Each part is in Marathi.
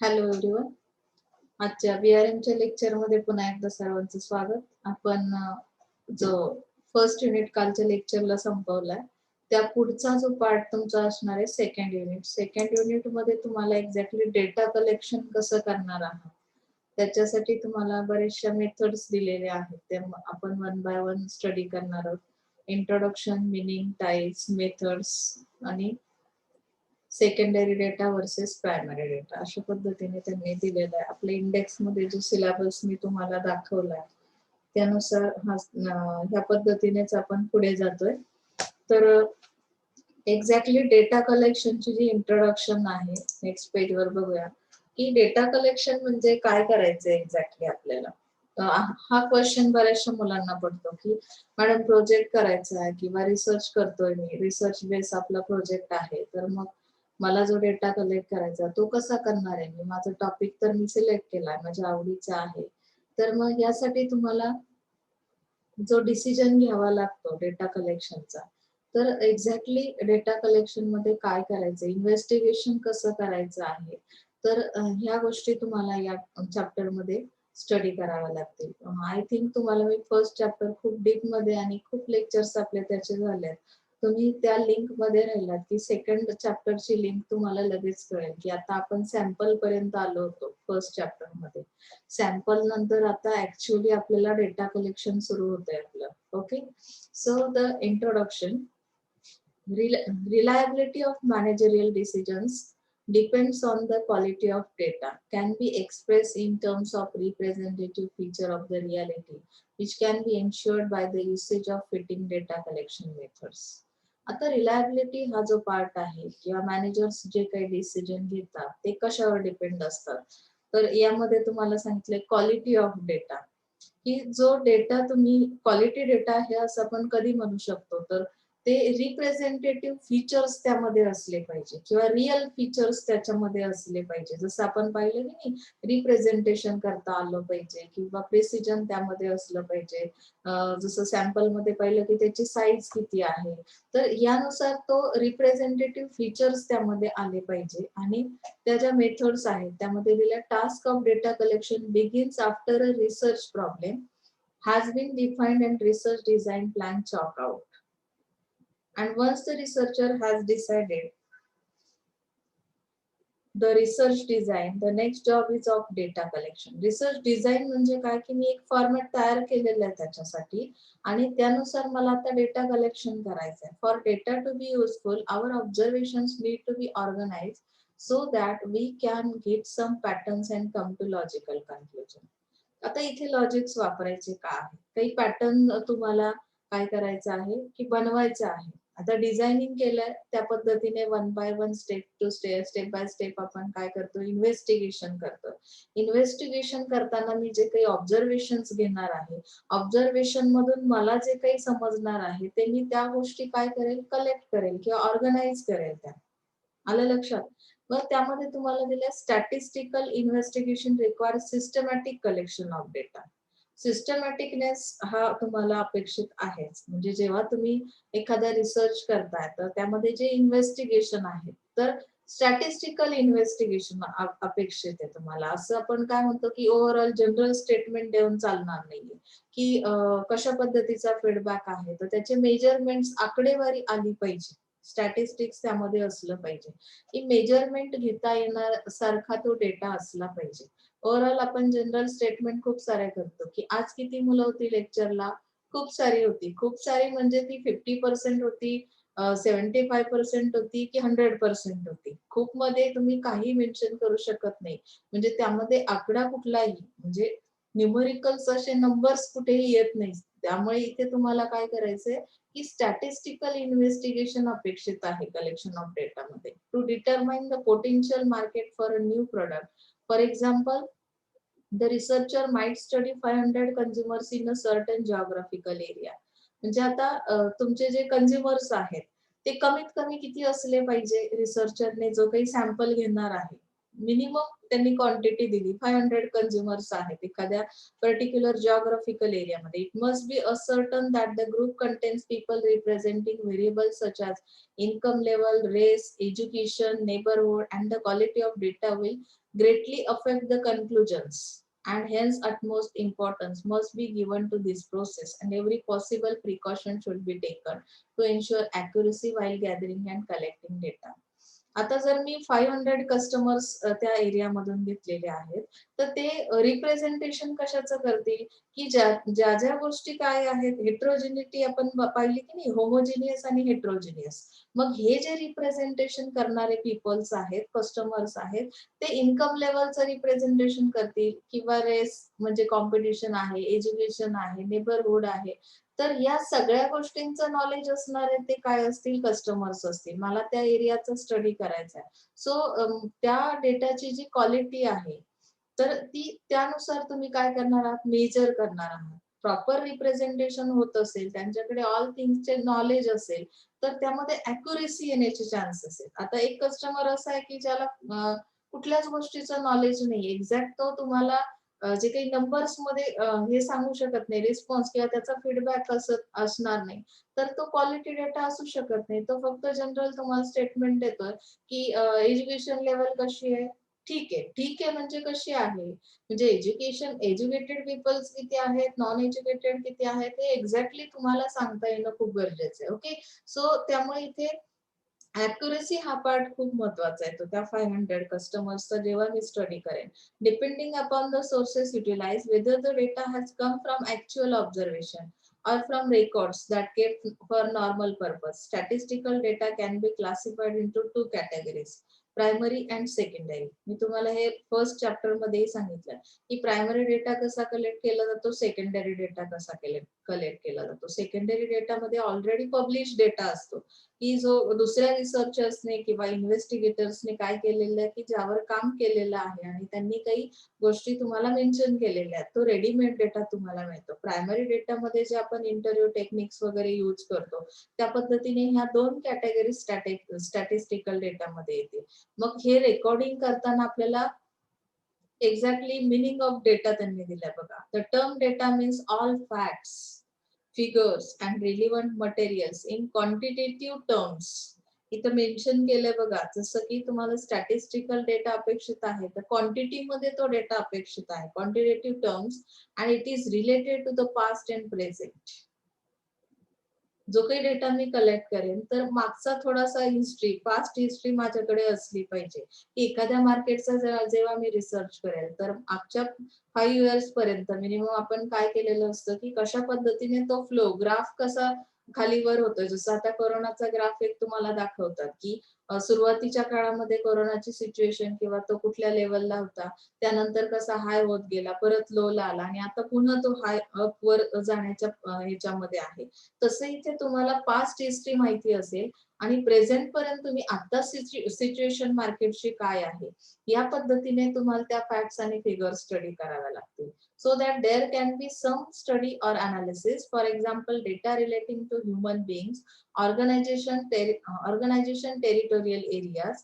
Hello everyone. आजच्या बीआरएमच्या लेक्चरमध्ये पुन्हा एकदा सर्वांचं स्वागत. आपण जो फर्स्ट युनिट कालच्या लेक्चरला संपवलाय त्या पुढचा जो पार्ट तुमचा असणार आहे सेकंड युनिट. सेकंड युनिट मध्ये तुम्हाला एक्झॅक्टली डेटा कलेक्शन कसं करणार आहात त्याच्यासाठी तुम्हाला बरेचशा मेथड्स दिलेल्या आहेत. ते आपण वन बाय वन स्टडी करणार आहोत. इंट्रोडक्शन, मिनिंग, टाइप्स, मेथड्स आणि secondary data versus primary data अशा पद्धतीने त्यांनी दिलेला आहे. आपल्या इंडेक्स मध्ये जो सिलेबस मी तुम्हाला दाखवलाय त्यानुसार ह्या पद्धतीनेच आपण पुढे जातोय. तर एक्झॅक्टली डेटा कलेक्शनची जी इंट्रोडक्शन आहे नेक्स्ट पेज वर बघूया की डेटा कलेक्शन म्हणजे काय करायचं एक्झॅक्टली आपल्याला. हा क्वेश्चन बऱ्याचशा मुलांना पडतो की मॅडम प्रोजेक्ट करायचा आहे किंवा रिसर्च करतोय मी, रिसर्च बेस आपला प्रोजेक्ट आहे, तर मग मला जो डेटा कलेक्ट करायचा तो कसा करणार आहे मी, माझा टॉपिक तर मी सिलेक्ट केलाय, माझ्या आवडीचा आहे, तर मग यासाठी तुम्हाला जो डिसिजन घ्यावा लागतो डेटा कलेक्शनचा, तर एक्झॅक्टली डेटा कलेक्शन मध्ये काय करायचं, इन्व्हेस्टिगेशन कसं करायचं आहे, तर ह्या गोष्टी तुम्हाला या चॅप्टर मध्ये स्टडी कराव्या लागतील. आय थिंक तुम्हाला मी फर्स्ट चॅप्टर खूप डीप मध्ये आणि खूप लेक्चर्स आपले त्याचे झाले, तुम्ही त्या लिंक मध्ये राहिलात की सेकंड चॅप्टरची लिंक तुम्हाला लगेच कळेल की आता आपण सॅम्पल पर्यंत आलो होतो फर्स्ट चॅप्टर मध्ये. सॅम्पल नंतर आता ऍक्च्युअली आपल्याला डेटा कलेक्शन सुरू होतंय आपलं. Okay, so the introduction. Reliability of managerial decisions depends on the quality of data, can be expressed in terms of representative feature of the reality, which can be ensured by the usage of fitting data collection methods. आता रिलायबिलिटी हा जो पार्ट आहे किंवा मॅनेजर्स जे काही डिसिजन घेतात ते कशावर डिपेंड असतात, तर यामध्ये तुम्हाला सांगितलंय क्वालिटी ऑफ डेटा, की जो डेटा तुम्ही क्वालिटी डेटा आहे असं आपण कधी म्हणू शकतो, तर ते रिप्रेझेंटेटिव्ह फीचर्स त्यामध्ये असले पाहिजे किंवा रिअल फीचर्स त्याच्यामध्ये असले पाहिजे. जसं आपण पाहिलं की नाही, रिप्रेझेंटेशन करता आलं पाहिजे किंवा प्रिसिजन त्यामध्ये असलं पाहिजे. जसं सॅम्पल मध्ये पाहिलं की त्याची साईज किती आहे, तर यानुसार तो रिप्रेझेंटेटिव्ह फीचर्स त्यामध्ये आले पाहिजे. आणि त्या ज्या मेथड्स आहेत त्यामध्ये दिल्या, task of data collection begins after a research problem has been defined and research design plan chalk out. And once the researcher has decided the research design, the next job is of data collection. Research design म्हणजे काय की मी एक फॉर्मॅट तयार केलेला आहे त्याच्यासाठी आणि त्यानुसार मला आता डेटा कलेक्शन करायचं आहे. For data to be useful our observations need to be organised so that we can get some patterns and come to logical conclusion. आता इथे लॉजिक्स वापरायचे का आहे, काही पॅटर्न तुम्हाला काय करायचं आहे की बनवायचं आहे. आता डिझायनिंग केलंय त्या पद्धतीने one by one, step to step, step by step आपण काय करतो, इन्व्हेस्टिगेशन करतो. इन्व्हेस्टिगेशन करताना मी जे काही ऑब्झर्वेशन्स घेणार आहे, ऑब्झर्वेशन मधून मला जे काही समजणार आहे ते मी त्या गोष्टी काय करेल, कलेक्ट करेल किंवा ऑर्गनाइज करेल. त्या आलं लक्षात. मग त्यामध्ये तुम्हाला दिल्या, statistical investigation require systematic collection of data. सिस्टमॅटिकनेस हा तुम्हाला अपेक्षित आहेच. म्हणजे जेव्हा तुम्ही एखादा रिसर्च करताय तर त्यामध्ये जे इन्व्हेस्टिगेशन आहे, तर स्टॅटिस्टिकल इन्व्हेस्टिगेशन अपेक्षित आहे तुम्हाला. असं आपण काय म्हणतो की ओव्हरऑल जनरल स्टेटमेंट देऊन चालणार नाहीये की कशा पद्धतीचा फीडबॅक आहे, तर त्याचे मेजरमेंट्स, आकडेवारी आली पाहिजे, स्टॅटिस्टिक्स त्यामध्ये असलं पाहिजे की मेजरमेंट घेता येणार सारखा तो डेटा असला पाहिजे. ओव्हरऑल आपण जनरल स्टेटमेंट खूप सारे करतो की आज किती मुलं होती लेक्चरला, खूप सारी होती. खूप सारी म्हणजे ती 50% होती, 75% होती की 100% होती. खूप मध्ये तुम्ही काही मेन्शन करू शकत नाही, म्हणजे त्यामध्ये आकडा कुठलाही, म्हणजे न्यूमरिकल्स असे नंबर्स कुठेही येत नाही. त्यामुळे इथे तुम्हाला काय करायचंय की स्टॅटिस्टिकल इन्व्हेस्टिगेशन अपेक्षित आहे कलेक्शन ऑफ डेटा मध्ये, to determine the potential market for a new product. For example, the researcher might study 500 consumers in a certain geographical area. म्हणजे आता तुमचे जे कंझ्युमर्स आहेत ते कमीत कमी किती असले पाहिजे, रिसर्चरने जो काही सॅम्पल घेणार आहे, मिनिमम त्यांनी क्वांटिटी दिली 500 कन्झ्युमर्स आहेत एखाद्या पर्टिक्युलर जिओग्राफिकल एरियामध्ये. It must be ascertain that the group contains people representing variables such as income level, race, education, neighborhood, and the quality of data will greatly affect the conclusions. And hence, utmost importance must be given to this process, and every possible precaution should be taken to ensure accuracy while gathering and collecting data. आता जर मी 500 कस्टमर्स त्या एरियामधून घेतलेले आहेत, तर ते रिप्रेझेंटेशन कशाचं करतील, की ज्या ज्या गोष्टी काय आहेत, हेट्रोजिनिटी आपण पाहिली की नाही, होमोजिनियस आणि हेट्रोजिनियस. मग हे जे रिप्रेझेंटेशन करणारे पीपल्स आहेत, कस्टमर्स आहेत, ते इन्कम लेवलचं रिप्रेझेंटेशन करतील किंवा रेस म्हणजे कॉम्पिटिशन आहे, एज्युकेशन आहे, नेबरहुड आहे. तर या सगळ्या गोष्टींचं नॉलेज असणारे ते काय असतील, कस्टमर्स असतील. मला त्या एरियाचा स्टडी करायचा आहे. सो त्या डेटाची जी क्वालिटी आहे, तर ती त्यानुसार तुम्ही काय करणार आहात, मेजर करणार आहात. प्रॉपर रिप्रेझेंटेशन होत असेल, त्यांच्याकडे ऑल थिंग्सचे नॉलेज असेल, तर त्यामध्ये अॅक्युरेसी येण्याचे चान्सेस आहेत. आता एक कस्टमर असा आहे की ज्याला कुठल्याच गोष्टीचं नॉलेज नाही, एक्झॅक्ट तो तुम्हाला जे काही नंबर्स मध्ये हे सांगू शकत नाही, रिस्पॉन्स किंवा त्याचा फीडबॅक असणार नाही, तर तो क्वालिटी डेटा असू शकत नाही. तो फक्त जनरल तुम्हाला स्टेटमेंट देतोय की एज्युकेशन लेवल कशी आहे, ठीक आहे. ठीक आहे म्हणजे कशी आहे, म्हणजे एज्युकेटेड पीपल्स किती आहेत, नॉन एज्युकेटेड किती आहेत, हे एक्झॅक्टली तुम्हाला सांगता येणं खूप गरजेचं आहे. ओके, सो त्यामुळे इथे ॲक्युरसी हा पार्ट खूप महत्वाचा आहे. तो त्या 500 कस्टमर्सचा जेव्हा मी स्टडी करेन. Depending upon the sources utilise whether the data has come from actual observation or from records that kept for normal purpose. Statistical data can be classified into two categories, primary and secondary. मी तुम्हाला हे फर्स्ट चॅप्टर मध्ये सांगितलं की प्रायमरी डेटा कसा कलेक्ट केला जातो, सेकंडरी डेटा कसा कलेक्ट केला जातो. सेकंडरी डेटामध्ये ऑलरेडी पब्लिश डेटा असतो, की जो दुसऱ्या रिसर्चर्सने किंवा इन्व्हेस्टिगेटर्सने काय केलेलं आहे, की ज्यावर काम केलेलं आहे आणि त्यांनी काही गोष्टी तुम्हाला मेन्शन केलेल्या आहेत, तो रेडीमेड डेटा तुम्हाला मिळतो. प्रायमरी डेटामध्ये जे आपण इंटरव्ह्यू टेक्निक्स वगैरे यूज करतो, त्या पद्धतीने ह्या दोन कॅटेगरी स्टॅटिस्टिकल डेटामध्ये येतील. मग हे रेकॉर्डिंग करताना आपल्याला एक्झॅक्टली मिनिंग ऑफ डेटा त्यांनी दिलाय बघा. The term data means all facts, figures and relevant materials in quantitative terms. इथं मेन्शन केलंय बघा, जसं की तुम्हाला स्टॅटिस्टिकल डेटा अपेक्षित आहे, तर क्वांटिटी मध्ये तो डेटा अपेक्षित आहे, quantitative terms, and it is related to the past and present. जो काही डेटा मी कलेक्ट करेन, तर मागचा थोडासा हिस्ट्री, पास्ट हिस्ट्री माझ्याकडे असली पाहिजे. एखाद्या मार्केटचा जेव्हा मी रिसर्च करेल, तर मागच्या 5 इयर्स पर्यंत मिनिमम आपण काय केलेलं असतं, की कशा पद्धतीने तो फ्लो ग्राफ कसा खालीवर होतोय. जसं आता कोरोनाचा ग्राफ एक तुम्हाला दाखवतात, की सुरुवातीच्या काळामध्ये कोरोनाची सिच्युएशन किंवा तो कुठल्या लेवलला होता, त्यानंतर कसा हाय होत गेला, परत लोला आला आणि आता पुन्हा तो हाय अपवर जाण्याच्या ह्याच्यामध्ये आहे. तसं इथे तुम्हाला पास्ट हिस्ट्री माहिती असेल आणि प्रेझेंट पर्यंत तुम्ही आता सिच्युएशन मार्केटची काय आहे, या पद्धतीने तुम्हाला त्या फॅक्ट्स आणि फिगर स्टडी कराव्या लागतील. So that there can be some study or analysis, for example data relating to human beings, organisation territorial areas.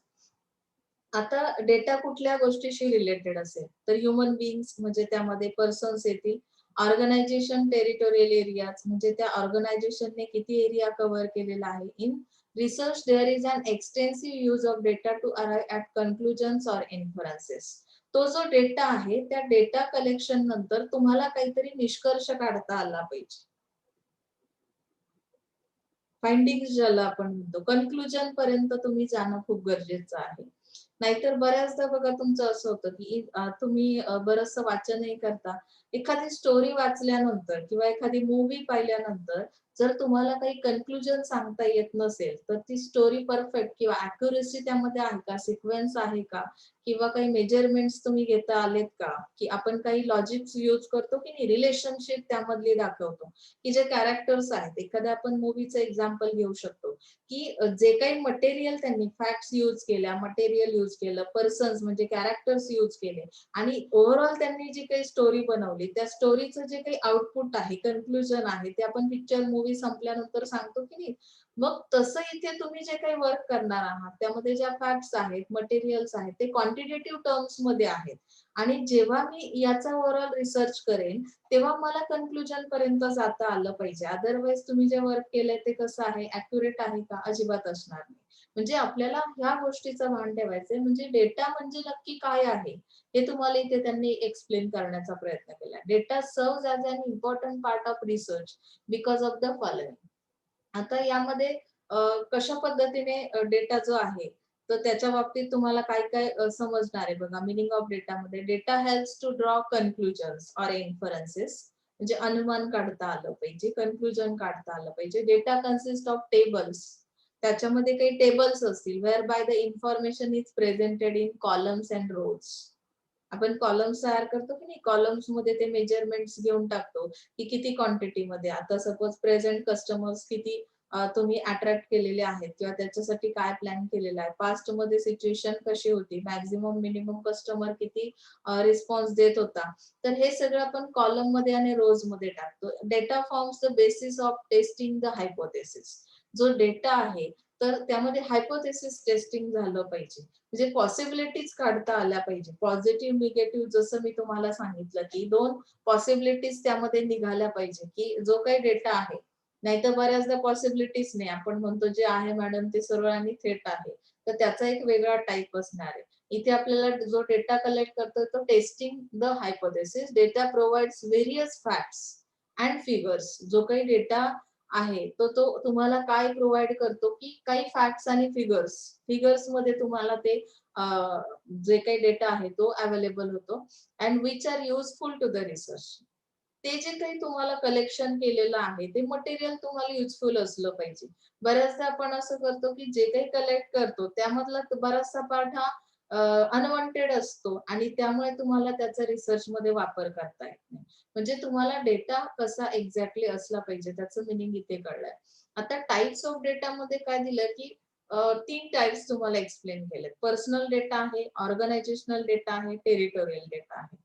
आता डेटा कुठल्या गोष्टीशी रिलेटेड असेल, तर ह्युमन बीइंग्स म्हणजे त्यामध्ये पर्सन्स येतील. ऑर्गनायझेशन टेरिटोरियल एरियाज म्हणजे त्या ऑर्गनायझेशनने किती एरिया कव्हर केलेला आहे. In research there is an extensive use of data to arrive at conclusions or inferences. तो जो डेटा आहे, त्या डेटा कलेक्शन नंतर तुम्हाला काहीतरी निष्कर्ष काढता आला पाहिजे. फाइंडिंग्स ज्याला आपण म्हणतो, कन्क्लुजन पर्यंत तुम्ही जाणं खूप गरजेचं आहे. नाहीतर बऱ्याचदा बघा तुमचं असं होतं, की तुम्ही बरचसं वाचनही करता. एखादी स्टोरी वाचल्यानंतर किंवा एखादी मूव्ही पाहिल्यानंतर जर तुम्हाला काही कन्क्लुजन सांगता येत नसेल, तर ती स्टोरी परफेक्ट किंवा अॅक्युरसी त्यामध्ये आहे का, सिक्वेन्स आहे का, किंवा काही मेजरमेंट्स तुम्ही घेता आलेत का, की आपण काही लॉजिक्स यूज करतो की नाही, रिलेशनशिप त्यामधली दाखवतो, की जे कॅरेक्टर्स आहेत. एखाद्या आपण मूव्हीचं एक्झाम्पल घेऊ शकतो, की जे काही मटेरियल त्यांनी फॅक्ट्स यूज केल्या, मटेरियल यूज केलं, पर्सन्स म्हणजे कॅरेक्टर्स यूज केले आणि ओव्हरऑल त्यांनी जी काही स्टोरी बनवली, त्या स्टोरीचं जे काही आउटपुट आहे, कन्क्लुजन आहे, ते आपण पिक्चर मूव्ही संपल्यानंतर सांगतो की नाही, मग तसं इथे तुम्ही जे काही वर्क करणार आहात त्यामध्ये ज्या फॅक्ट्स आहेत, मटेरियल्स आहेत ते क्वांटिटेटिव्ह टर्म्स मध्ये आहेत आणि जेव्हा मी याचा ओव्हरऑल रिसर्च करेन तेव्हा मला कन्क्लुजन पर्यंत जाता आलं पाहिजे. अदरवाईज तुम्ही जे वर्क केलंय ते कसं आहे, ऍक्युरेट आहे का? अजिबात असणार नाही. म्हणजे आपल्याला ह्या गोष्टीचं भान ठेवायचंय, म्हणजे डेटा म्हणजे नक्की काय आहे हे तुम्हाला इथे त्यांनी एक्सप्लेन करण्याचा प्रयत्न केला. Data serves as an important part of research because of the following. आता यामध्ये कशा पद्धतीने डेटा जो आहे तर त्याच्या बाबतीत तुम्हाला काय काय समजणार आहे बघा. मीनिंग ऑफ डेटा मध्ये data helps to draw conclusions or inferences, म्हणजे अनुमान काढता आलं पाहिजे, कन्क्लुजन काढता आलं पाहिजे. डेटा कन्सिस्ट ऑफ टेबल्स, त्याच्यामध्ये काही टेबल्स असतील where by the information is presented in columns and rows. आपण कॉलम्स तयार करतो की नाही, कॉलम्स मध्ये ते मेजरमेंट्स घेऊन टाकतो की किती क्वांटिटी मध्ये, आता सपोज प्रेझेंट कस्टमर्स किती तुम्ही अट्रॅक्ट केलेले आहेत किंवा त्याच्यासाठी काय प्लॅन केलेला आहे, पास्ट मध्ये सिच्युएशन कशी होती, मॅक्झिमम मिनिमम कस्टमर किती रिस्पॉन्स देत होता. तर हे सगळं आपण कॉलम मध्ये आणि रोज मध्ये टाकतो. Data forms the basis of testing the hypothesis. जो डेटा आहे तर त्यामध्ये हायपोथेसिस टेस्टिंग झालं पाहिजे, म्हणजे पॉसिबिलिटीज काढता आल्या पाहिजे. पॉझिटिव्ह निगेटिव्ह जसं मी तुम्हाला सांगितलं की दोन पॉसिबिलिटीज त्यामध्ये निघाल्या पाहिजे की जो काही डेटा आहे. नाहीतर बऱ्याचदा पॉसिबिलिटीज नाही, आपण म्हणतो जे आहे मॅडम ते सरळ आणि थेट आहे, तर त्याचा एक वेगळा टाईप असणार आहे. इथे आपल्याला जो डेटा कलेक्ट करतो तो testing the hypothesis. Data provides various facts and figures. जो काही डेटा आहे तो तुम्हाला काय प्रोव्हाइड करतो की काही फॅक्ट्स आणि फिगर्स. फिगर्स मध्ये तुम्हाला ते जे काही डेटा आहे तो अवेलेबल होतो. And which are useful to the research. ते जे काही तुम्हाला कलेक्शन केलेलं आहे ते मटेरियल तुम्हाला युजफुल असलं पाहिजे. बऱ्याचदा आपण असं करतो की जे काही कलेक्ट करतो त्यामधला बराचसा पार्ट हा अनवॉन्टेड असतो आणि त्यामुळे तुम्हाला त्याचा रिसर्च मध्ये वापर करता येत नाही. म्हणजे तुम्हाला डेटा कसा एक्झॅक्टली असला पाहिजे त्याचं मिनिंग इथे कळलंय. आता टाइप्स ऑफ डेटा मध्ये काय दिलं की 3 टाइप्स तुम्हाला एक्सप्लेन केलेत. पर्सनल डेटा आहे, ऑर्गनायझेशनल डेटा आहे, टेरिटोरियल डेटा आहे.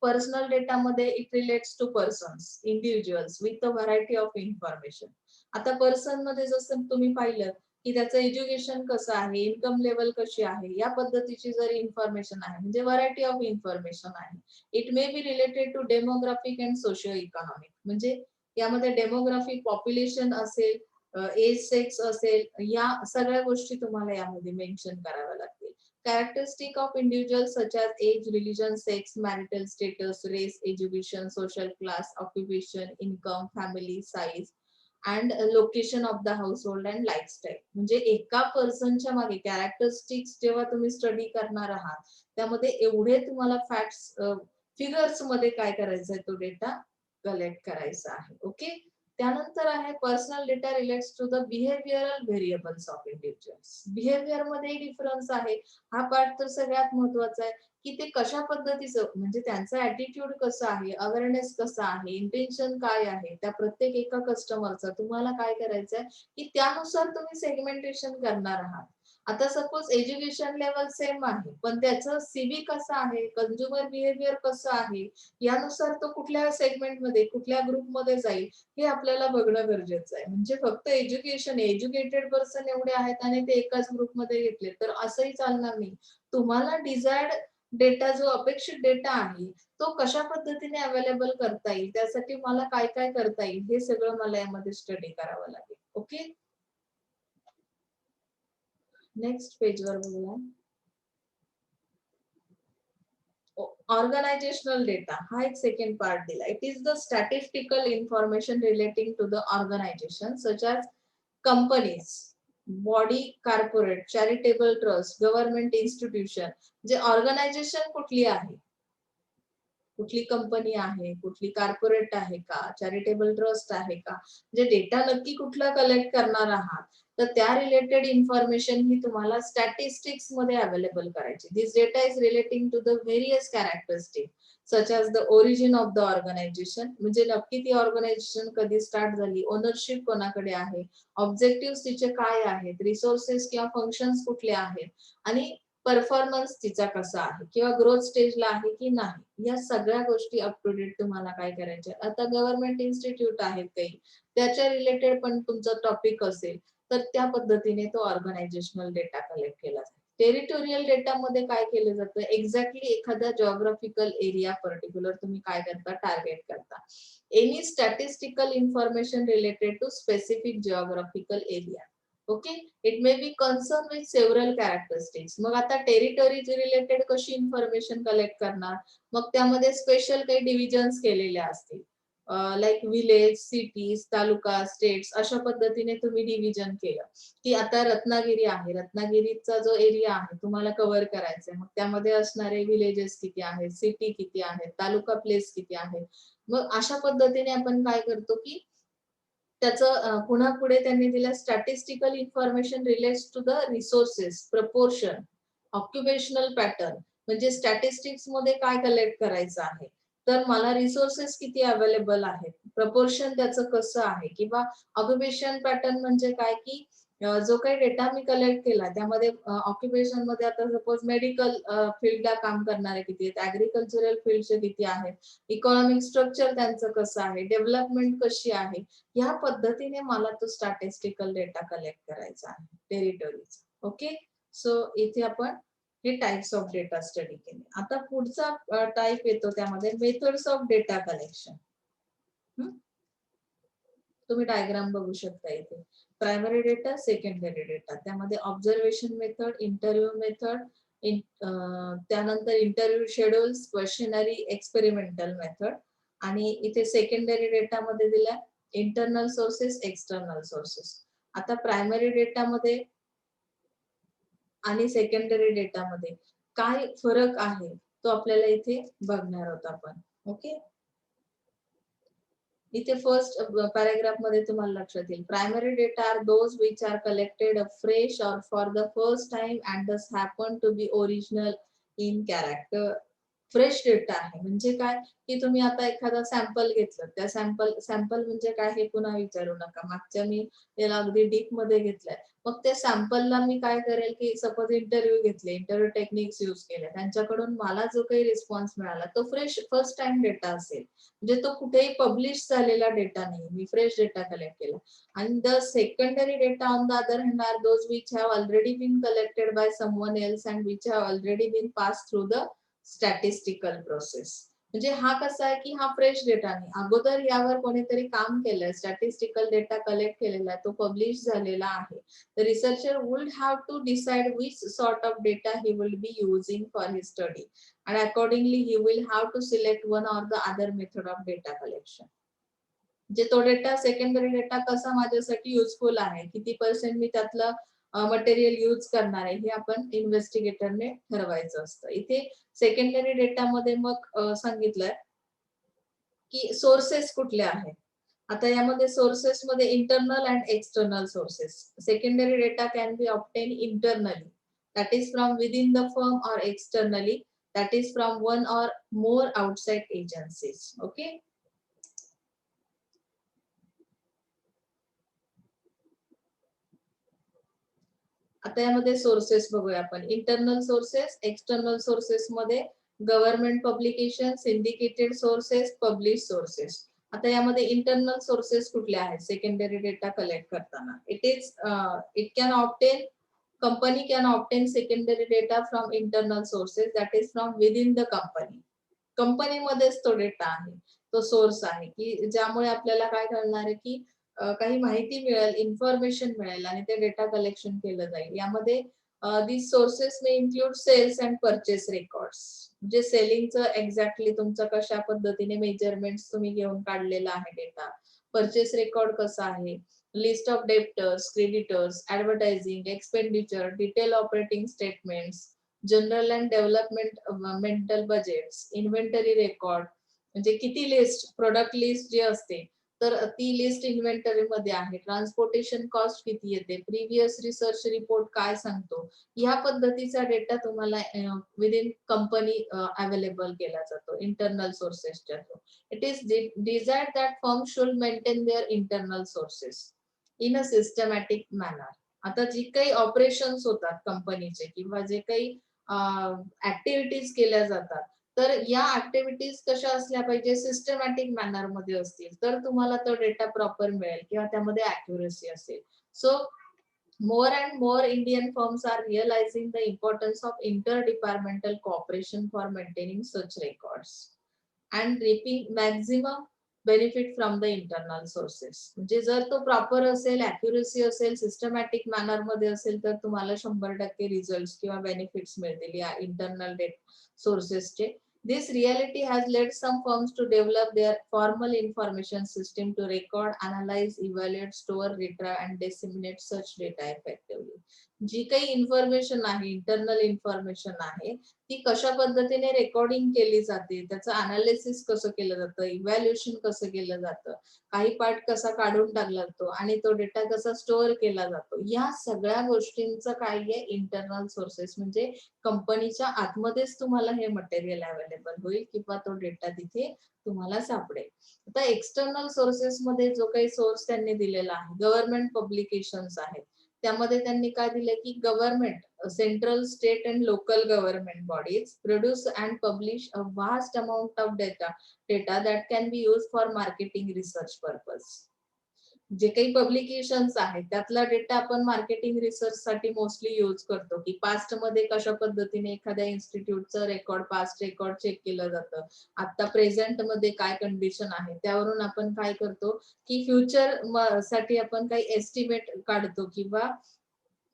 पर्सनल डेटा मध्ये it relates to persons, individuals with a variety of information. आता पर्सन मध्ये जसं तुम्ही पाहिलं की त्याचं एज्युकेशन कसं आहे, इन्कम लेवल कशी आहे, या पद्धतीची जर इन्फॉर्मेशन आहे म्हणजे व्हरायटी ऑफ इन्फॉर्मेशन आहे. It may be related to demographic and socio economic, म्हणजे यामध्ये डेमोग्राफिक पॉप्युलेशन असेल, एज सेक्स असेल, या सगळ्या गोष्टी तुम्हाला यामध्ये मेन्शन कराव्या लागतील. Characteristic of individuals such as age, religion, sex, marital status, race, education, social class, occupation, income, family size and location of the household and lifestyle. म्हणजे एका पर्सनच्या मागे कॅरेक्टरिस्टिक्स जेव्हा तुम्ही स्टडी करणार आहात त्यामध्ये एवढे तुम्हाला फॅक्ट्स फिगर्स मध्ये काय करायचंय तो डेटा कलेक्ट करायचा आहे. ओके. त्यानंतर आहे personal data relates to the behavioural variables of individuals. Behaviour मध्ये डिफरन्स आहे. हा पार्ट तर सगळ्यात महत्वाचा आहे की ते कशा पद्धतीचं, म्हणजे त्यांचा ऍटिट्यूड कसा आहे, अवेअरनेस कसा आहे, इंटेन्शन काय आहे त्या प्रत्येक एका कस्टमरचा तुम्हाला काय करायचंय की त्यानुसार तुम्ही सेगमेंटेशन करणार आहात. आता सपोज एज्युकेशन लेवल सेम आहे पण त्याचं सीव्ही कसं आहे, कंझ्युमर बिहेवियर कसं आहे, यानुसार तो कुठल्या सेगमेंटमध्ये कुठल्या ग्रुपमध्ये जाईल हे आपल्याला बघणं गरजेचं आहे. म्हणजे फक्त एज्युकेशन, एज्युकेटेड पर्सन एवढे आहेत आणि ते एकाच ग्रुपमध्ये घेतले तर असंही चालणार नाही. तुम्हाला डिझायर्ड डेटा, जो अपेक्षित डेटा आहे तो कशा पद्धतीने अवेलेबल करता येईल, त्यासाठी मला काय काय करता येईल हे सगळं मला यामध्ये स्टडी करावं लागेल. ओके. नेक्स्ट पेजवर बघूया. ऑर्गनायझेशनल डेटा हा एक सेकंड पार्ट दिला. It is the statistical information relating to the organisation such as companies, body, corporate, charitable trust, government institution. जे ऑर्गनायझेशन कुठली आहे, कुठली कंपनी आहे, कुठली कॉर्पोरेट आहे का, चॅरिटेबल ट्रस्ट आहे का, म्हणजे डेटा नक्की कुठला कलेक्ट करणार आहात तर त्या रिलेटेड इन्फॉर्मेशन ही तुम्हाला स्टॅटिस्टिक्स मध्ये अवेलेबल करायची. This data is relating to the various characteristic such as the origin of the organisation, म्हणजे नक्की ती ऑर्गनायझेशन कधी स्टार्ट झाली, ओनरशिप कोणाकडे आहे, ऑब्जेक्टिव्ह तिचे काय आहेत, रिसोर्सेस किंवा फंक्शन्स कुठले आहेत आणि परफॉर्मन्स तिचा कसा आहे किंवा ग्रोथ स्टेजला आहे की नाही, या सगळ्या गोष्टी अप टू डेट तुम्हाला काय करायच्या. आता गव्हर्नमेंट इन्स्टिट्यूट आहेत काही, त्याच्या रिलेटेड पण तुमचा टॉपिक असेल तर त्या पद्धतीने तो ऑर्गनायझेशनल डेटा कलेक्ट केला जातो. टेरिटोरियल डेटामध्ये काय केलं जातं, एक्झॅक्टली एखादा जॉग्राफिकल एरिया पर्टिक्युलर तुम्ही काय करता, टार्गेट करता. Any statistical information related to specific geographical area. Okay, it may be concern with several characteristics. मग आता टेरिटरी रिलेटेड कशी इन्फॉर्मेशन कलेक्ट करणार, मग त्यामध्ये स्पेशल काही डिव्हिजन्स केलेल्या असतील, like village, cities, taluka, states, अशा पद्धतीने तुम्ही डिव्हिजन केलं की आता रत्नागिरी आहे, रत्नागिरीचा जो एरिया आहे तुम्हाला कव्हर करायचा आहे, मग त्यामध्ये असणारे विलेजेस किती आहेत, सिटी किती आहेत, तालुका प्लेस किती आहे. मग अशा पद्धतीने आपण काय करतो की त्याचं पुन्हा पुढे त्यांनी दिलं statistical information relates to the resources, proportion, occupational pattern. म्हणजे स्टॅटिस्टिक्स मध्ये काय कलेक्ट करायचं आहे, तर मला रिसोर्सेस किती अवेलेबल आहेत, प्रपोर्शन त्याचं कसं आहे, किंवा ऑक्युपेशन पॅटर्न म्हणजे काय की जो काही डेटा मी कलेक्ट केला त्यामध्ये ऑक्युपेशन मध्ये आता सपोज मेडिकल फील्डला काम करणारे किती आहेत, ऍग्रिकल्चरल फील्डचे किती आहेत, इकॉनॉमिक स्ट्रक्चर त्यांचं कसं आहे, डेव्हलपमेंट कशी आहे, या पद्धतीने मला तो स्टॅटिस्टिकल डेटा कलेक्ट करायचा आहे टेरिटरीचा. ओके, सो इथे आपण हे टाइप्स ऑफ डेटा स्टडी केले. आता पुढचा टाइप येतो त्यामध्ये मेथड्स ऑफ डेटा कलेक्शन. तुम्ही डायग्राम बघू शकता इथे. प्रायमरी डेटा, सेकंडरी डेटा, त्यामध्ये ऑब्झर्वेशन मेथड, इंटरव्ह्यू मेथड, त्यानंतर interview schedules, questionnaire, experimental method. आणि इथे सेकंडरी डेटा मध्ये दिलाय इंटरनल सोर्सेस, एक्सटर्नल सोर्सेस. आता प्रायमरी डेटामध्ये आणि सेकंडरी डेटामध्ये काय फरक आहे तो आपल्याला इथे बघणार आहोत आपण. ओके, इथे फर्स्ट पॅराग्राफ मध्ये तुम्हाला लक्षात येईल, primary data are those which are collected fresh और for the first time and thus happen to be original in character. Fresh data आहे म्हणजे काय की तुम्ही आता एखादा सॅम्पल घेतलं, त्या सॅम्पल म्हणजे काय हे पुन्हा विचारू नका, मागच्या मी त्याला अगदी डीप मध्ये घेतलंय. मग त्या सॅम्पलला मी काय करेल की सपोज इंटरव्ह्यू घेतले, इंटरव्ह्यू टेक्निक्स यूज केले, त्यांच्याकडून मला जो काही रिस्पॉन्स मिळाला तो फ्रेश फर्स्ट टाइम डेटा असेल, म्हणजे तो कुठेही पब्लिश झालेला डेटा नाही, मी फ्रेश डेटा कलेक्ट केला. आणि the secondary data on the other hand are those which have already been collected by someone else and which have already been pass through the statistical process. म्हणजे हा कसा आहे की हा फ्रेश डेटा नाही, अगोदर यावर कोणीतरी काम केलंय, स्टॅटिस्टिकल डेटा कलेक्ट केलेला आहे, तो पब्लिश झालेला आहे. The researcher would have to decide which sort of data he will be using for his study, and accordingly he will have to select one or the other method of data collection. जे तो डेटा सेकंडरी डेटा कसा माझ्यासाठी युजफुल आहे, किती पर्सेंट मी त्यातलं मटेरियल यूज करणार आहे, हे आपण इन्व्हेस्टिगेटरने ठरवायचं असतं. इथे सेकंडरी डेटामध्ये मग सांगितलंय की सोर्सेस कुठले आहेत. आता यामध्ये सोर्सेस मध्ये internal and external sources. Secondary data can be obtain internally, that is from within the firm, or externally, that is from one or more outside agencies. Okay, आता यामध्ये सोर्सेस बघूया आपण. इंटरनल सोर्सेस, एक्सटर्नल सोर्सेस मध्ये government publication, syndicated sources, publish sources. आता यामध्ये इंटरनल सोर्सेस कुठले आहेत सेकंडरी डेटा कलेक्ट करताना? It can obtain, company can obtain secondary data from internal sources, that is from within the company. Company मध्येच तो डेटा आहे, तो सोर्स आहे की ज्यामुळे आपल्याला काय कळणार आहे की काही माहिती मिळेल, इन्फॉर्मेशन मिळेल आणि ते डेटा कलेक्शन केलं जाईल. यामध्ये these sources may include sales and purchase records. म्हणजे सेलिंगचं एक्झॅक्टली तुमचं कशा पद्धतीने मेजरमेंट्स तुम्ही घेऊन काढलेला आहे डेटा, परचेस रेकॉर्ड कसा आहे, list of debtors, creditors, advertising, expenditure, detail operating statements, general and development mental budgets, inventory record, म्हणजे किती लिस्ट, प्रोडक्ट लिस्ट जी असते तर ती लिस्ट इन्व्हेंटरी मध्ये आहे, ट्रान्सपोर्टेशन कॉस्ट किती येते, प्रिव्हियस रिसर्च रिपोर्ट काय सांगतो, या पद्धतीचा डेटा तुम्हाला विद इन कंपनी अवेलेबल केला जातो इंटरनल सोर्सेसच्या थ्रू. It is desired that firm should maintain their internal sources in a systematic manner. आता जी काही ऑपरेशन्स होतात कंपनीचे किंवा जे काही ऍक्टिव्हिटीज केल्या जातात. तर या ऍक्टिव्हिटीज कशा असल्या पाहिजे, सिस्टमॅटिक मॅनर मध्ये असतील तर तुम्हाला तो डेटा प्रॉपर मिळेल किंवा त्यामध्ये अॅक्युरसी असेल. So more and more Indian firms are realizing the importance of interdepartmental cooperation for maintaining such records and reaping maximum benefit from the internal sources. म्हणजे जर तो प्रॉपर असेल, अॅक्युरसी असेल, सिस्टमॅटिक मॅनर मध्ये असेल तर तुम्हाला 100% रिझल्ट किंवा बेनिफिट्स मिळतील या internal सोर्सेसचे. This reality has led some firms to develop their formal information system to record, analyze, evaluate, store, retrieve and disseminate such data effectively. जी काही इन्फॉर्मेशन आहे, इंटरनल इन्फॉर्मेशन आहे, ती कशा पद्धतीने रेकॉर्डिंग केली जाते, त्याचं अनालिसिस कसं केलं जातं, इव्हॅल्युएशन कसं केलं जातं, काही पार्ट कसा काढून टाकला जातो आणि तो डेटा कसा स्टोअर केला जातो, या सगळ्या गोष्टींचं काय आहे, इंटरनल सोर्सेस म्हणजे कंपनीच्या आतमध्येच तुम्हाला हे मटेरियल अवेलेबल होईल किंवा तो डेटा तिथे तुम्हाला सापडेल. आता एक्सटर्नल सोर्सेस मध्ये जो काही सोर्स त्यांनी दिलेला आहे, गव्हर्नमेंट पब्लिकेशन्स आहेत, त्यामध्ये त्यांनी काय दिले की government, central, state and local government bodies produce and publish a vast amount of data that can be use for marketing research purpose. जे काही पब्लिकेशन्स आहेत त्यातला डेटा आपण मार्केटिंग रिसर्च साठी मोस्टली यूज करतो, की पास्ट मध्ये कशा पद्धतीने एखाद्या इन्स्टिट्यूटचं रेकॉर्ड, पास्ट रेकॉर्ड चेक केलं जातं, आता प्रेझेंट मध्ये काय कंडिशन आहे, त्यावरून आपण काय करतो की फ्युचर साठी आपण काही एस्टिमेट काढतो किंवा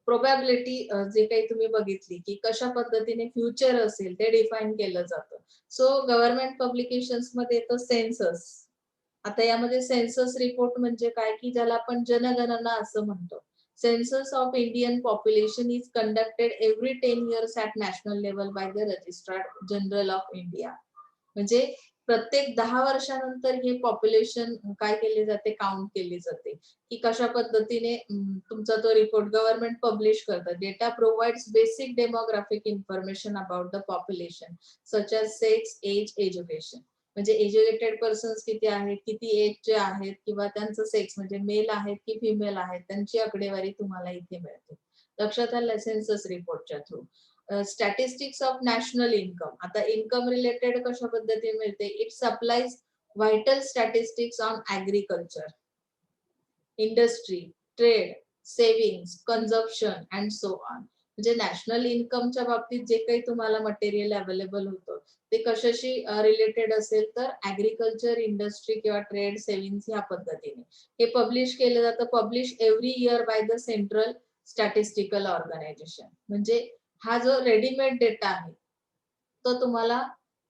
प्रोबॅबिलिटी जे काही तुम्ही बघितली की कशा पद्धतीने फ्युचर असेल ते डिफाईन केलं जातं. सो गव्हर्नमेंट पब्लिकेशन्स मध्ये येतं सेन्सस. आता यामध्ये सेन्सस रिपोर्ट म्हणजे काय की ज्याला आपण जनगणना असं म्हणतो. Census of Indian population is conducted every 10 years at national level by the registrar general of India. म्हणजे प्रत्येक 10 वर्षानंतर हे पॉप्युलेशन काय केले जाते, काउंट केली जाते की कशा पद्धतीने तुमचा तो रिपोर्ट गव्हर्नमेंट पब्लिश करतं. Data provides basic demographic information about the population such as sex, age, education. म्हणजे एज्युकेटेड पर्सन्स किती आहेत, किती एजचे आहेत किंवा त्यांचं सेक्स म्हणजे मेल आहेत की फिमेल आहेत, त्यांची आकडेवारी तुम्हाला इथे मिळते. लक्षात आलं सेन्सस रिपोर्टच्या थ्रू. Statistics of national income. आता इन्कम रिलेटेड कशा पद्धतीने मिळते, it supplies vital statistics on agriculture, industry, trade, savings, consumption and so on. म्हणजे नॅशनल इन्कमच्या बाबतीत जे काही तुम्हाला मटेरियल अवेलेबल होतं ते कशाशी रिलेटेड असेल तर ऍग्रीकल्चर, इंडस्ट्री किंवा ट्रेड, सेव्हिंग्स ह्या पद्धतीने हे पब्लिश केलं जातं. Publish every year by the central statistical organisation. म्हणजे हा जो रेडीमेड डेटा आहे तो तुम्हाला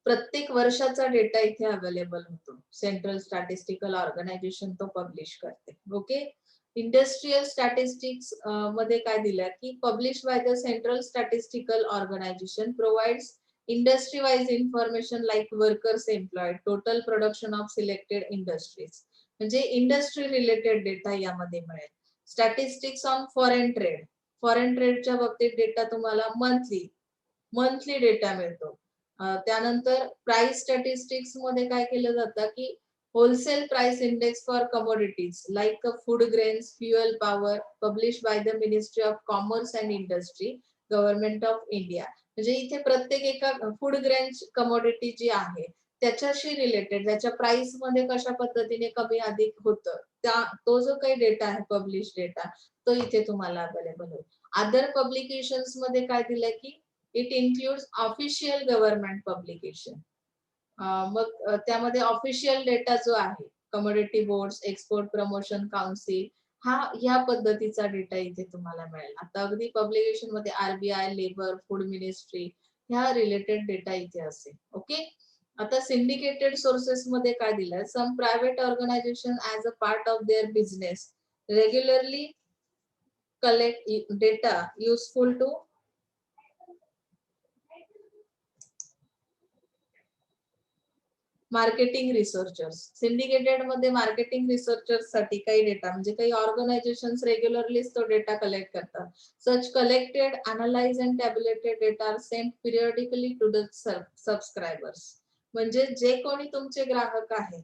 प्रत्येक वर्षाचा डेटा इथे अवेलेबल होतो. सेंट्रल स्टॅटिस्टिकल ऑर्गनायझेशन तो पब्लिश करते. ओके. इंडस्ट्रियल स्टॅटिस्टिक्स मध्ये काय दिलं की publish by the central statistical organisation provides industry wise information like workers employed, total production of selected industries. म्हणजे इंडस्ट्री रिलेटेड डेटा यामध्ये मिळेल. Statistics on foreign trade. Foreign ट्रेडच्या बाबतीत डेटा तुम्हाला मंथली डेटा मिळतो. त्यानंतर प्राइस स्टॅटिस्टिक्स मध्ये काय केलं जातं की wholesale price index for commodities like food grains, fuel, power publish by the ministry of commerce and industry, government of India. म्हणजे इथे प्रत्येक एका फूड ग्रेन्स कमोडिटी जी आहे त्याच्याशी रिलेटेड, त्याच्या प्राइस मध्ये कशा पद्धतीने कमी अधिक होतं, तो जो काही डेटा आहे पब्लिश डेटा तो इथे तुम्हाला अवेलेबल होईल. अदर पब्लिकेशन्स मध्ये काय दिलंय की it includes official government publication. मग त्यामध्ये ऑफिशियल डेटा जो आहे commodity boards, export promotion council, हा ह्या पद्धतीचा डेटा इथे तुम्हाला मिळेल. आता अगदी पब्लिकेशन मध्ये आरबीआय, लेबर, फूड मिनिस्ट्री ह्या रिलेटेड डेटा इथे असेल. ओके. आता सिंडिकेटेड सोर्सेस मध्ये काय दिलंय, some private organisation as a part of their business regularly collect data useful to marketing researchers. Syndicated मध्ये मार्केटिंग रिसर्चर्स साठी काही डेटा म्हणजे काही ऑर्गनायझेशन्स रेग्युलरलीच तो डेटा कलेक्ट करतात. Such collected, analyse and tabulated data are sent periodically to the subscribers. म्हणजे जे कोणी तुमचे ग्राहक आहेत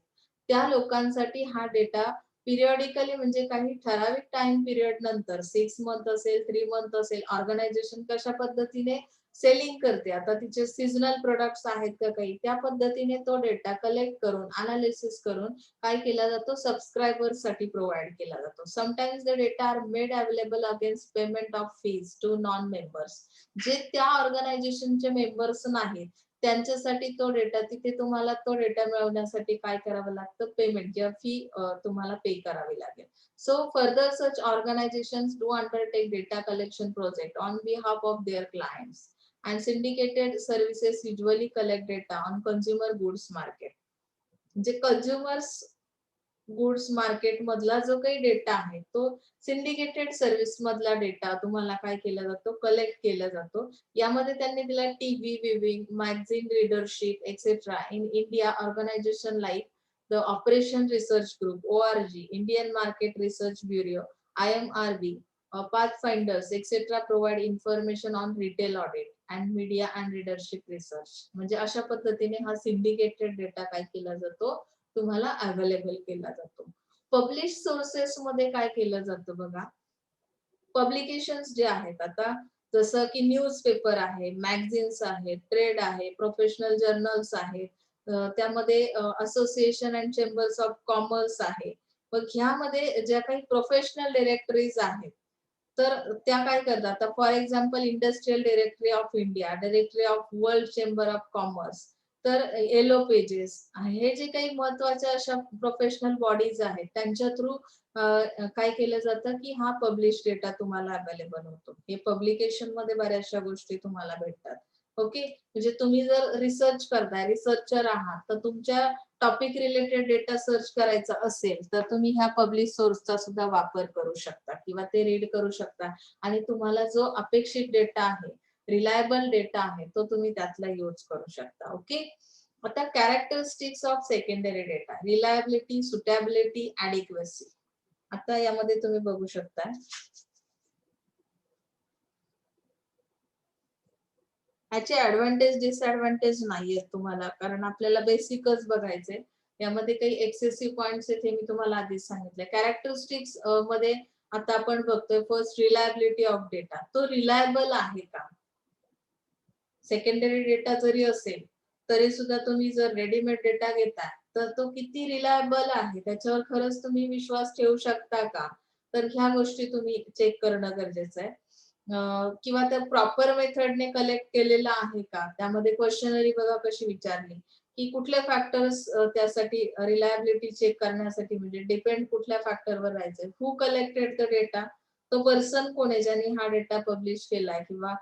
त्या लोकांसाठी हा डेटा पिरियडिकली म्हणजे काही ठराविक टाइम पिरियड नंतर 6 मंथ असेल, 3 मंथ असेल, ऑर्गनायझेशन कशा पद्धतीने सेलिंग करते, आता तिचे सीजनल प्रोडक्ट्स आहेत का काही, त्या पद्धतीने तो डेटा कलेक्ट करून अनालिसिस करून काय केला जातो, सबस्क्रायबर साठी प्रोव्हाइड केला जातो. Sometimes the data are made available against payment of fees to non members. जे त्या ऑर्गनायझेशनचे मेंबर्स नाहीत त्यांच्यासाठी तो डेटा, तिथे तुम्हाला तो डेटा मिळवण्यासाठी काय करावं लागतं, पेमेंट किंवा फी तुम्हाला पे करावी लागेल. So further such organizations do undertake data collection project on behalf of their clients, and syndicated services usually collect data on consumer goods market. म्हणजे कंझ्युमर्स गुड्स मार्केट मधला जो काही डेटा आहे तो सिंडिकेटेड सर्व्हिस मधला डेटा तुम्हाला काय केला जातो, कलेक्ट केला जातो. यामध्ये त्यांनी दिला TV viewing, magazine readership etcetera in India. Organisation like the operation research group, ORG, Indian market research bureau, IMRB, Pathfinders etc. provide information on retail audit and media and readership research. म्हणजे अशा पद्धतीने हा सिंडिकेटेड डेटा काय केला जातो, तुम्हाला अवेलेबल केला जातो. पब्लिश सोर्सेस मध्ये काय केलं जातं बघा, पब्लिकेशन्स जे आहेत, आता जसं की न्यूजपेपर आहे, मॅगझिन्स आहेत, ट्रेड आहे, प्रोफेशनल जर्नल्स आहेत, त्यामध्ये association and chambers of commerce आहे. मग ह्यामध्ये ज्या काही प्रोफेशनल डिरेक्टरीज आहेत तर त्या काय करतात, आता for example industrial directory of India, directory of world chamber of commerce, तर येलो पेजेस, हे जे काही महत्वाच्या अशा प्रोफेशनल बॉडीज आहेत त्यांच्या थ्रू काय केलं जातं की हा पब्लिश डेटा तुम्हाला अवेलेबल होतो. हे पब्लिकेशन मध्ये बऱ्याचशा गोष्टी तुम्हाला भेटतात. ओके, म्हणजे तुम्ही जर रिसर्च करताय, रिसर्चर आहात, तर तुमच्या टॉपिक रिलेटेड डेटा सर्च करायचा असेल तर तुम्ही ह्या पब्लिश सोर्सचा सुद्धा वापर करू शकता किंवा ते रीड करू शकता आणि तुम्हाला जो अपेक्षित डेटा आहे, रिलायबल डेटा आहे, तो तुम्ही त्यातला यूज करू शकता. ओके, आता characteristics of secondary data, reliability, suitability, adequacy. आता यामध्ये तुम्ही बघू शकता ह्याचे ऍडव्हान्टेज डिसएडव्हान्टेज नाहीयेत तुम्हाला, कारण आपल्याला बेसिकच बघायचंय. यामध्ये काही एक्सेसिव्ह पॉइंट्स आहेत हे मी तुम्हाला आधीच सांगितलंय. कॅरेक्टरिस्टिक्स मध्ये आता आपण बघतोय फर्स्ट रिलायबिलिटी ऑफ डेटा, तो रिलायबल आहे का. सेकंडरी डेटा जरी असेल तरी सुद्धा तुम्ही जर रेडीमेड डेटा घेताय तर तो किती रिलायबल आहे, त्याच्यावर खरंच तुम्ही विश्वास ठेवू शकता का, तर ह्या गोष्टी तुम्ही चेक करणं गरजेचं आहे. किंवा त्या प्रॉपर मेथडने कलेक्ट केलेला आहे का, त्यामध्ये क्वेश्चनरी बघा कशी विचारली की कुठले फॅक्टर्स त्यासाठी रिलायबिलिटी चेक करण्यासाठी, म्हणजे डिपेंड कुठल्या फॅक्टरवर राहायचंय, हू कलेक्टेड द डेटा, तो पर्सन कोण आहे ज्यांनी हा डेटा पब्लिश केलाय किंवा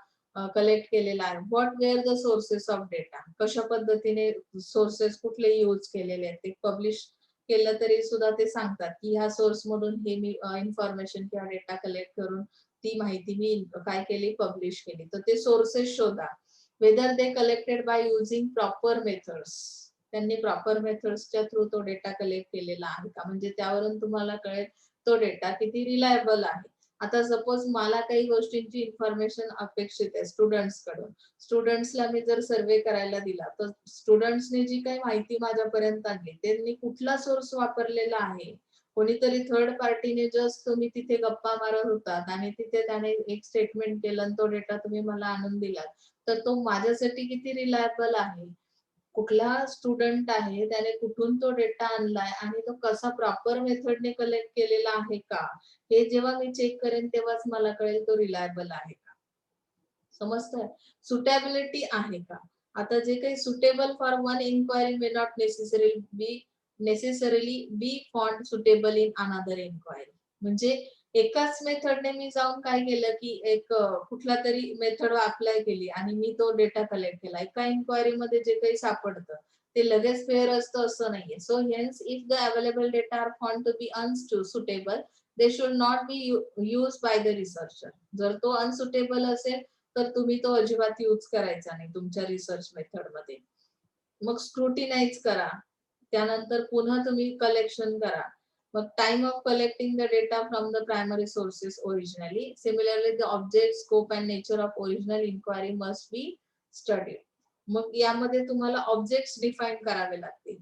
कलेक्ट केलेला आहे, what were the sources of data, कशा पद्धतीने सोर्सेस कुठले यूज केलेले आहेत, ते पब्लिश केलं तरी सुद्धा ते सांगतात की ह्या सोर्स मधून हे मी इन्फॉर्मेशन किंवा डेटा कलेक्ट करून ती माहिती मी काय केली, पब्लिश केली. तर ते सोर्सेस शोधा. Whether they collected by using proper methods, त्यांनी प्रॉपर मेथड्सच्या थ्रू तो डेटा कलेक्ट केलेला आहे का, म्हणजे त्यावरून तुम्हाला कळेल तो डेटा किती रिलायबल आहे. आता सपोज मला काही गोष्टींची इन्फॉर्मेशन अपेक्षित आहे स्टुडंट्स कडून, स्टुडंट्सला मी जर सर्वे करायला दिला तर स्टुडंट्सने जी काही माहिती माझ्यापर्यंत आणली त्यांनी कुठला सोर्स वापरलेला आहे, कोणीतरी थर्ड पार्टीने जस्ट तुम्ही तिथे गप्पा मारत होतात आणि तिथे त्याने एक स्टेटमेंट केलं आणि तो डेटा तुम्ही मला आणून दिलात, तर तो माझ्यासाठी किती रिलायबल आहे, कुठला स्टुडंट आहे, त्याने कुठून तो डेटा आणलाय आणि तो कसा प्रॉपर मेथडने कलेक्ट केलेला आहे का, हे जेव्हा मी चेक करेन तेव्हाच मला कळेल तो रिलायबल आहे का. समजतंय. सुटेबिलिटी आहे का, आता जे काही suitable for one inquiry may not necessarily be found suitable in another inquiry. म्हणजे एकाच मेथडने मी जाऊन काय केलं की एक कुठला तरी मेथड अप्लाय केली आणि मी तो डेटा कलेक्ट केला, एका इन्क्वायरी मध्ये जे काही सापडतं ते लगेच फेअर असतं असं नाहीये. So hence if the available data are found to be unsuitable they should not be use by the researcher. जर तो अनसुटेबल असेल तर तुम्ही तो अजिबात यूज करायचा नाही तुमच्या रिसर्च मेथड मध्ये. मग स्क्रुटिनाइज करा, त्यानंतर पुन्हा तुम्ही कलेक्शन करा. मग time of collecting the data from the primary sources originally. Similarly the object scope and nature of original inquiry must be studied. मग यामध्ये तुम्हाला ऑब्जेक्ट्स डिफाईन करावे लागतील.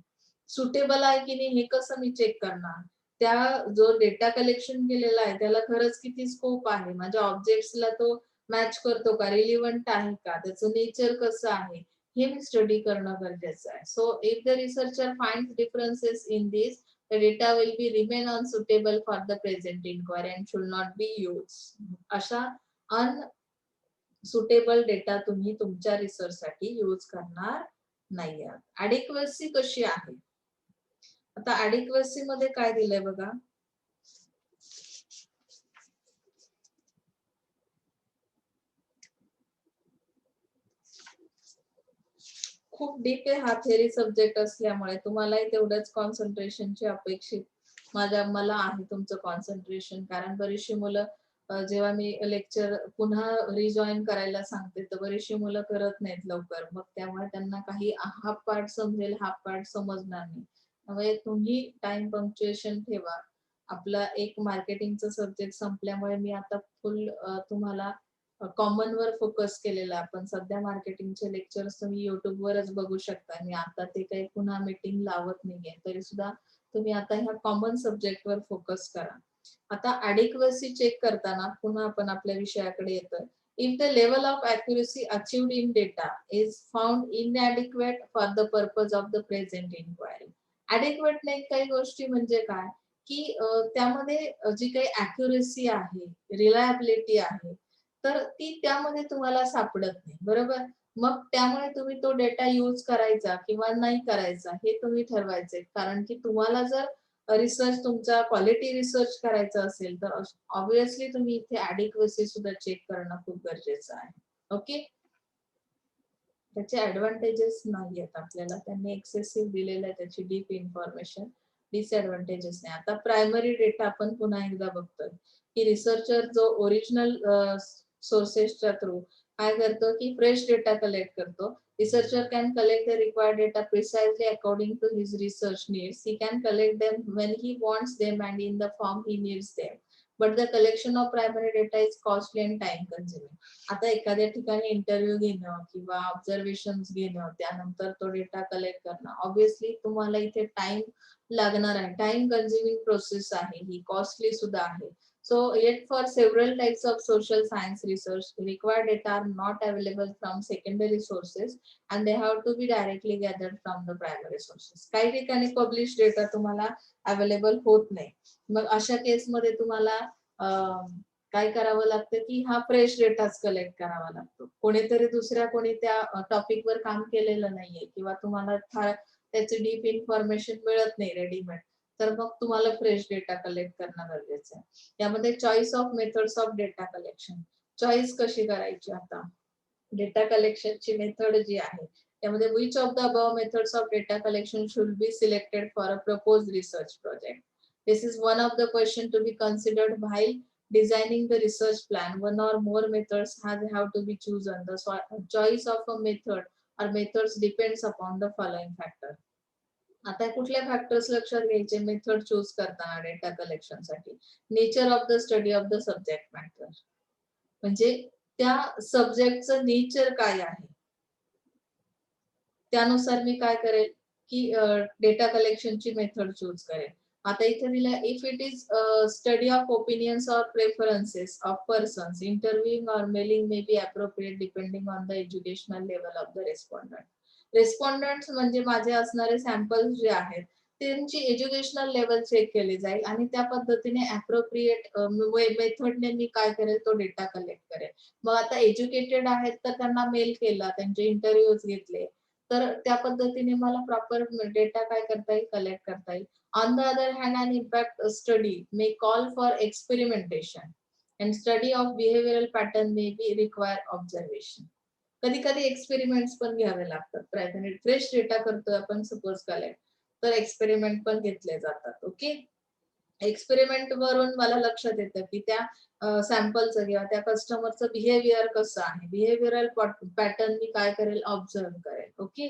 सुटेबल आहे की नाही हे कसं मी चेक करणार, त्या जो डेटा कलेक्शन केलेला आहे त्याला खरंच किती स्कोप आहे, माझ्या ऑब्जेक्ट्सला तो मॅच करतो का, रिलिव्हंट आहे का, त्याचं नेचर कसं आहे, हे मी स्टडी करणं गरजेचं आहे. So if the researcher finds differences in this, the data will be remain unsuitable for the present inquiry and should not be use. अशा अनसुटेबल डेटा तुम्ही तुमच्या रिसर्च साठी यूज करणार नाही आहात. ॲडिक्वसी कशी आहे, आता ॲडिक्वसी मध्ये काय दिलंय बघा. खूप डीप आहे हा थेरी सब्जेक्ट असल्यामुळे तुम्हालाही तेवढंच कॉन्सन्ट्रेशनची अपेक्षित मला आहे तुमचं कॉन्सन्ट्रेशन. कारण बरीचशी मुलं जेव्हा मी लेक्चर पुन्हा रिजॉईन करायला सांगते तर बरीचशी मुलं करत नाहीत लवकर, मग त्यामुळे त्यांना काही हाफ पार्ट समजेल, हाफ पार्ट समजणार नाही. त्यामुळे तुम्ही टाइम पंक्च्युएशन ठेवा. आपला एक मार्केटिंगचा सब्जेक्ट संपल्यामुळे मी आता फुल तुम्हाला कॉमन वर फोकस केलेला. आपण सध्या मार्केटिंगचे लेक्चर्स तुम्ही युट्यूब वरच बघू शकता. मी आता ते काही पुन्हा मीटिंग लावत नाहीये, तरी सुद्धा तुम्ही आता ह्या कॉमन सब्जेक्ट वर फोकस करा. आता ॲडिक्वसी चेक करताना पुन्हा आपण आपल्या विषयाकडे येतोय. If the level of accuracy achieved in data is found inadequate for the purpose of the present inquiry. adequate नाही काही गोष्टी म्हणजे काय, की त्यामध्ये जी काही accuracy आहे, रिलायबिलिटी आहे, तर ती त्यामध्ये तुम्हाला सापडत नाही, बरोबर. मग त्यामुळे तुम्ही तो डेटा यूज करायचा किंवा नाही करायचा हे तुम्ही ठरवायचे. कारण की तुम्हाला जर रिसर्च तुमचा क्वालिटी रिसर्च करायचा असेल तर ऑब्विसली तुम्ही इथे ॲडिक्वसी सुद्धा चेक करणं खूप गरजेचं आहे. ओके, त्याचे ऍडव्हान्टेजेस नाही आहेत आपल्याला, त्यांनी एक्सेसिव्ह दिलेलं आहे त्याची डीप इन्फॉर्मेशन, डिसएडव्हान्टेजेस नाही. आता प्रायमरी डेटा आपण पुन्हा एकदा बघतोय की रिसर्चर जो ओरिजिनल सोर्सेसच्या थ्रू काय करतो की फ्रेश डेटा कलेक्ट करतो. Researcher can collect the required data precisely according to his research needs. He can collect them when he wants them and in the form he needs them. But the collection of primary data is costly and time consuming. आता एखाद्या ठिकाणी इंटरव्ह्यू घेणं किंवा ऑब्झर्वेशन घेणं, त्यानंतर तो डेटा कलेक्ट करणं, ऑब्विसली तुम्हाला इथे टाइम लागणार आहे. टाइम कन्झ्युमिंग प्रोसेस आहे ही, कॉस्टली सुद्धा आहे. So yet for several types of social science research, required data are not available from secondary sources and they have to be directly gathered from the primary sources. काही ठिकाणी पब्लिश डेटा तुम्हाला अवेलेबल होत नाही. मग अशा केसमध्ये तुम्हाला काय करावं लागतं की हा फ्रेश डेटाच कलेक्ट करावा लागतो. कोणीतरी दुसऱ्या कोणी त्या टॉपिकवर काम केलेलं नाहीये किंवा तुम्हाला त्याची डीप इन्फॉर्मेशन मिळत नाही रेडीमेड, तर मग तुम्हाला फ्रेश डेटा कलेक्ट करणं गरजेचं आहे. यामध्ये choice of methods of data collection, choice कशी करायची. आता डेटा कलेक्शनची मेथड जी आहे त्यामध्ये which of the above methods of data collection should be selected for a propose research project. This is one of the question to be considered while designing the research plan. One or more methods have to be chosen. The choice of a method or methods depends upon the following factor. आता कुठल्या फॅक्टर्स लक्षात घ्यायचे मेथड चूज करताना डेटा कलेक्शन साठी. Nature of the study of the subject matter, म्हणजे त्या सब्जेक्टचं नेचर काय आहे त्यानुसार मी काय करेल की डेटा कलेक्शनची मेथड चूज करेल. आता इथे दिलं if it is study of opinions और प्रेफरन्सेस ऑफ पर्सन्स, इंटरव्ह्यूइंग और mailing may be appropriate depending on the educational level of the respondent. Respondent म्हणजे माझे असणारे सॅम्पल्स जे आहेत त्यांची एज्युकेशनल लेवल चेक केली जाईल आणि त्या पद्धतीने अप्रोप्रिएट मेथडने मी काय करेल तो डेटा कलेक्ट करेल. मग आता एज्युकेटेड आहेत तर त्यांना मेल केला, त्यांचे इंटरव्ह्यूज घेतले, तर त्या पद्धतीने मला प्रॉपर डेटा काय करता येईल, कलेक्ट करता येईल. On the other hand an impact study may call for experimentation and study of behavioural pattern may be require observation. कधी कधी एक्सपेरिमेंट्स पण घ्यावे लागतात. फ्रेश डेटा करतोय आपण सपोज कलेक्ट, तर एक्सपेरिमेंट पण घेतले जातात. ओके, एक्सपेरिमेंट वरून मला लक्षात येतं की त्या सॅम्पलचं किंवा त्या कस्टमरचं बिहेवियर कसं आहे, बिहेवियरल पॅटर्न मी काय करेल, ऑब्झर्व करेल. ओके,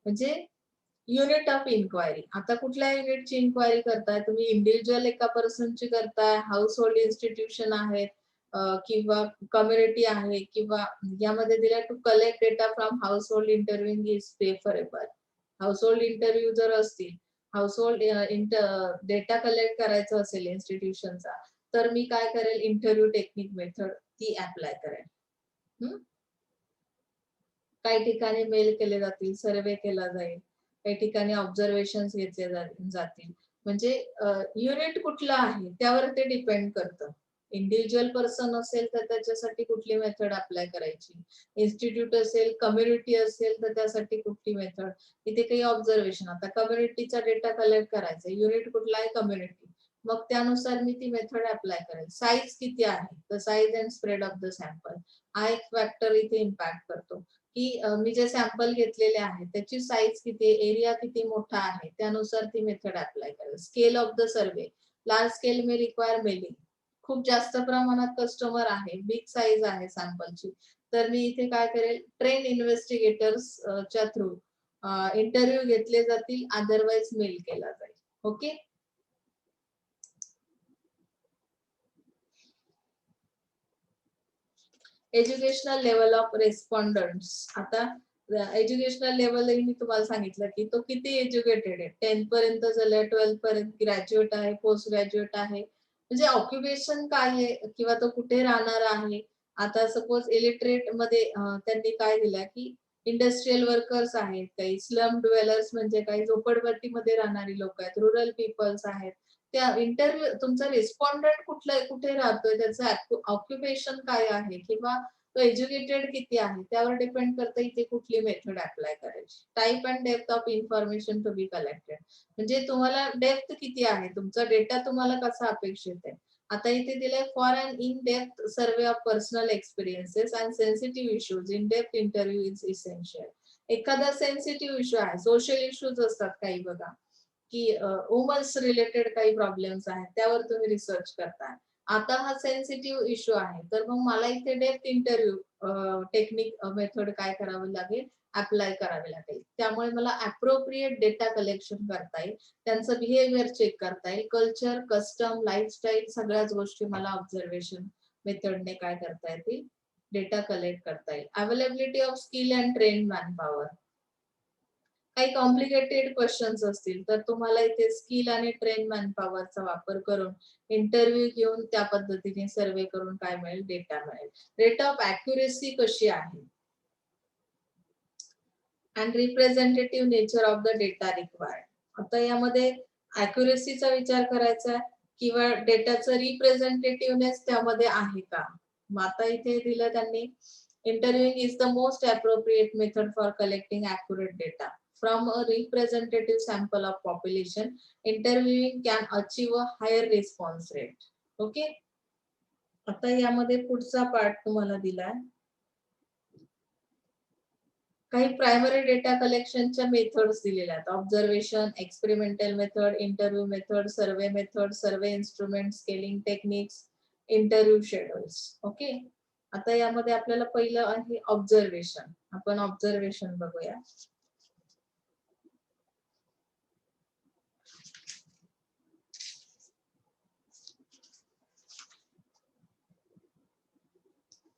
म्हणजे युनिट ऑफ इन्क्वायरी. आता कुठल्या युनिटची इन्क्वायरी करताय तुम्ही, इंडिव्हिज्युअल एका पर्सनची करताय, हाऊस होल्ड इन्स्टिट्यूशन आहेत किंवा कम्युनिटी आहे, किंवा यामध्ये दिलाय to collect data from household interviewing is preferable. Household interview जर असतील, हाऊसहोल्ड डेटा कलेक्ट करायचं असेल इन्स्टिट्यूशनचा, तर मी काय करेल, इंटरव्ह्यू टेक्निक मेथड ती अप्लाय करेल. काही ठिकाणी मेल केले जातील, सर्वे केला जाईल, काही ठिकाणी ऑब्झर्वेशन्स घेतले जातील. म्हणजे युनिट कुठलं आहे त्यावर ते डिपेंड करतं. इंडिव्हिज्युअल पर्सन असेल तर त्याच्यासाठी कुठली मेथड अप्लाय करायची, इन्स्टिट्यूट असेल, कम्युनिटी असेल तर त्यासाठी कुठली मेथड. इथे काही ऑब्झर्वेशन, आता कम्युनिटीचा डेटा कलेक्ट करायचा, युनिट कुठला आहे कम्युनिटी, मग त्यानुसार मी ती मेथड अप्लाय करेल. साईज किती आहे, तर size and spread of the sample हा एक फॅक्टर इथे इम्पॅक्ट करतो, की मी जे सॅम्पल घेतलेले आहे त्याची साईज किती, एरिया किती मोठा आहे, त्यानुसार ती मेथड अप्लाय करेल. Scale of the survey, large scale may require mailing, खूप जास्त प्रमाणात कस्टमर आहे, बिग साईज आहे सॅम्पलची, तर मी इथे काय करेल, ट्रेन इन्व्हेस्टिगेटर्स च्या थ्रू इंटरव्ह्यू घेतले जातील, अदरवाइज मेल केला जाईल. Okay. Educational level of respondents. आता एज्युकेशनल लेवल मी तुम्हाला सांगितलं की तो किती एज्युकेटेड आहे, 10th पर्यंत झालं, 12th पर्यंत, ग्रॅज्युएट आहे, पोस्ट ग्रॅज्युएट आहे, म्हणजे ऑक्युपेशन काय आहे किंवा तो कुठे राहणार आहे. आता सपोज इलिटरेट मध्ये त्यांनी काय दिलं की इंडस्ट्रियल वर्कर्स आहेत, काही स्लम ड्वेलर्स म्हणजे काही झोपडपट्टीमध्ये राहणारी लोक आहेत, रुरल पीपल्स आहेत. त्या इंटरव्ह्यू तुमचा रिस्पॉन्डंट कुठे राहतोय, त्याचं ऑक्युपेशन काय आहे किंवा तो एज्युकेटेड किती आहे त्यावर डिपेंड करतं इथे कुठली मेथड अप्लाय करायची. Type and depth of information to be collected, म्हणजे तुम्हाला डेप्थ किती आहे, तुमचा डेटा तुम्हाला कसा अपेक्षित आहे. आता इथे दिलंय for an in depth survey of personal experiences and sensitive issues in depth interview is essential. एखादा सेन्सिटिव्ह इश्यू आहे, सोशल इश्यूज असतात काही बघा, की वुमन्स रिलेटेड काही प्रॉब्लेम्स आहेत त्यावर तुम्ही रिसर्च करताय. आता हा सेन्सिटिव्ह इश्यू आहे, तर मग मला इथे डेप्थ इंटरव्ह्यू टेक्निक मेथड काय करावं लागेल, अप्लाय करावे लागेल. त्यामुळे मला अप्रोप्रिएट डेटा कलेक्शन करता येईल, त्यांचं बिहेवियर चेक करता येईल, कल्चर, कस्टम, लाईफस्टाईल सगळ्याच गोष्टी मला ऑब्झर्वेशन मेथडने काय करता येतील, डेटा कलेक्ट करता येईल. Availability of skill and train manpower, काही कॉम्प्लिकेटेड क्वेश्चन्स असतील तर तुम्हाला इथे स्किल आणि ट्रेन मॅनपॉवरचा वापर करून इंटरव्ह्यू घेऊन त्या पद्धतीने सर्वे करून काय मिळेल, डेटा मिळेल. रेट ऑफ अॅक्युरेसी कशी आहे and representative nature of the data required. आता यामध्ये अॅक्युरेसीचा विचार करायचा आहे किंवा डेटाचं रिप्रेझेंटेटिव्हनेस त्यामध्ये आहे का. मग आता इथे दिलं त्यांनी, interviewing is the most appropriate method for collecting accurate data from a representative sample of population. Interviewing can achieve a higher response rate. Okay. आता यामध्ये पुढचा पार्ट तुम्हाला दिलाय, काही प्रायमरी डेटा कलेक्शनच्या मेथड्स दिलेल्या आहेत. Observation, experimental method, interview method, survey method, survey instrument, scaling techniques, interview schedules. Okay. आता यामध्ये आपल्याला पहिलं आहे ऑब्झर्वेशन. आपण ऑब्झर्वेशन बघूया.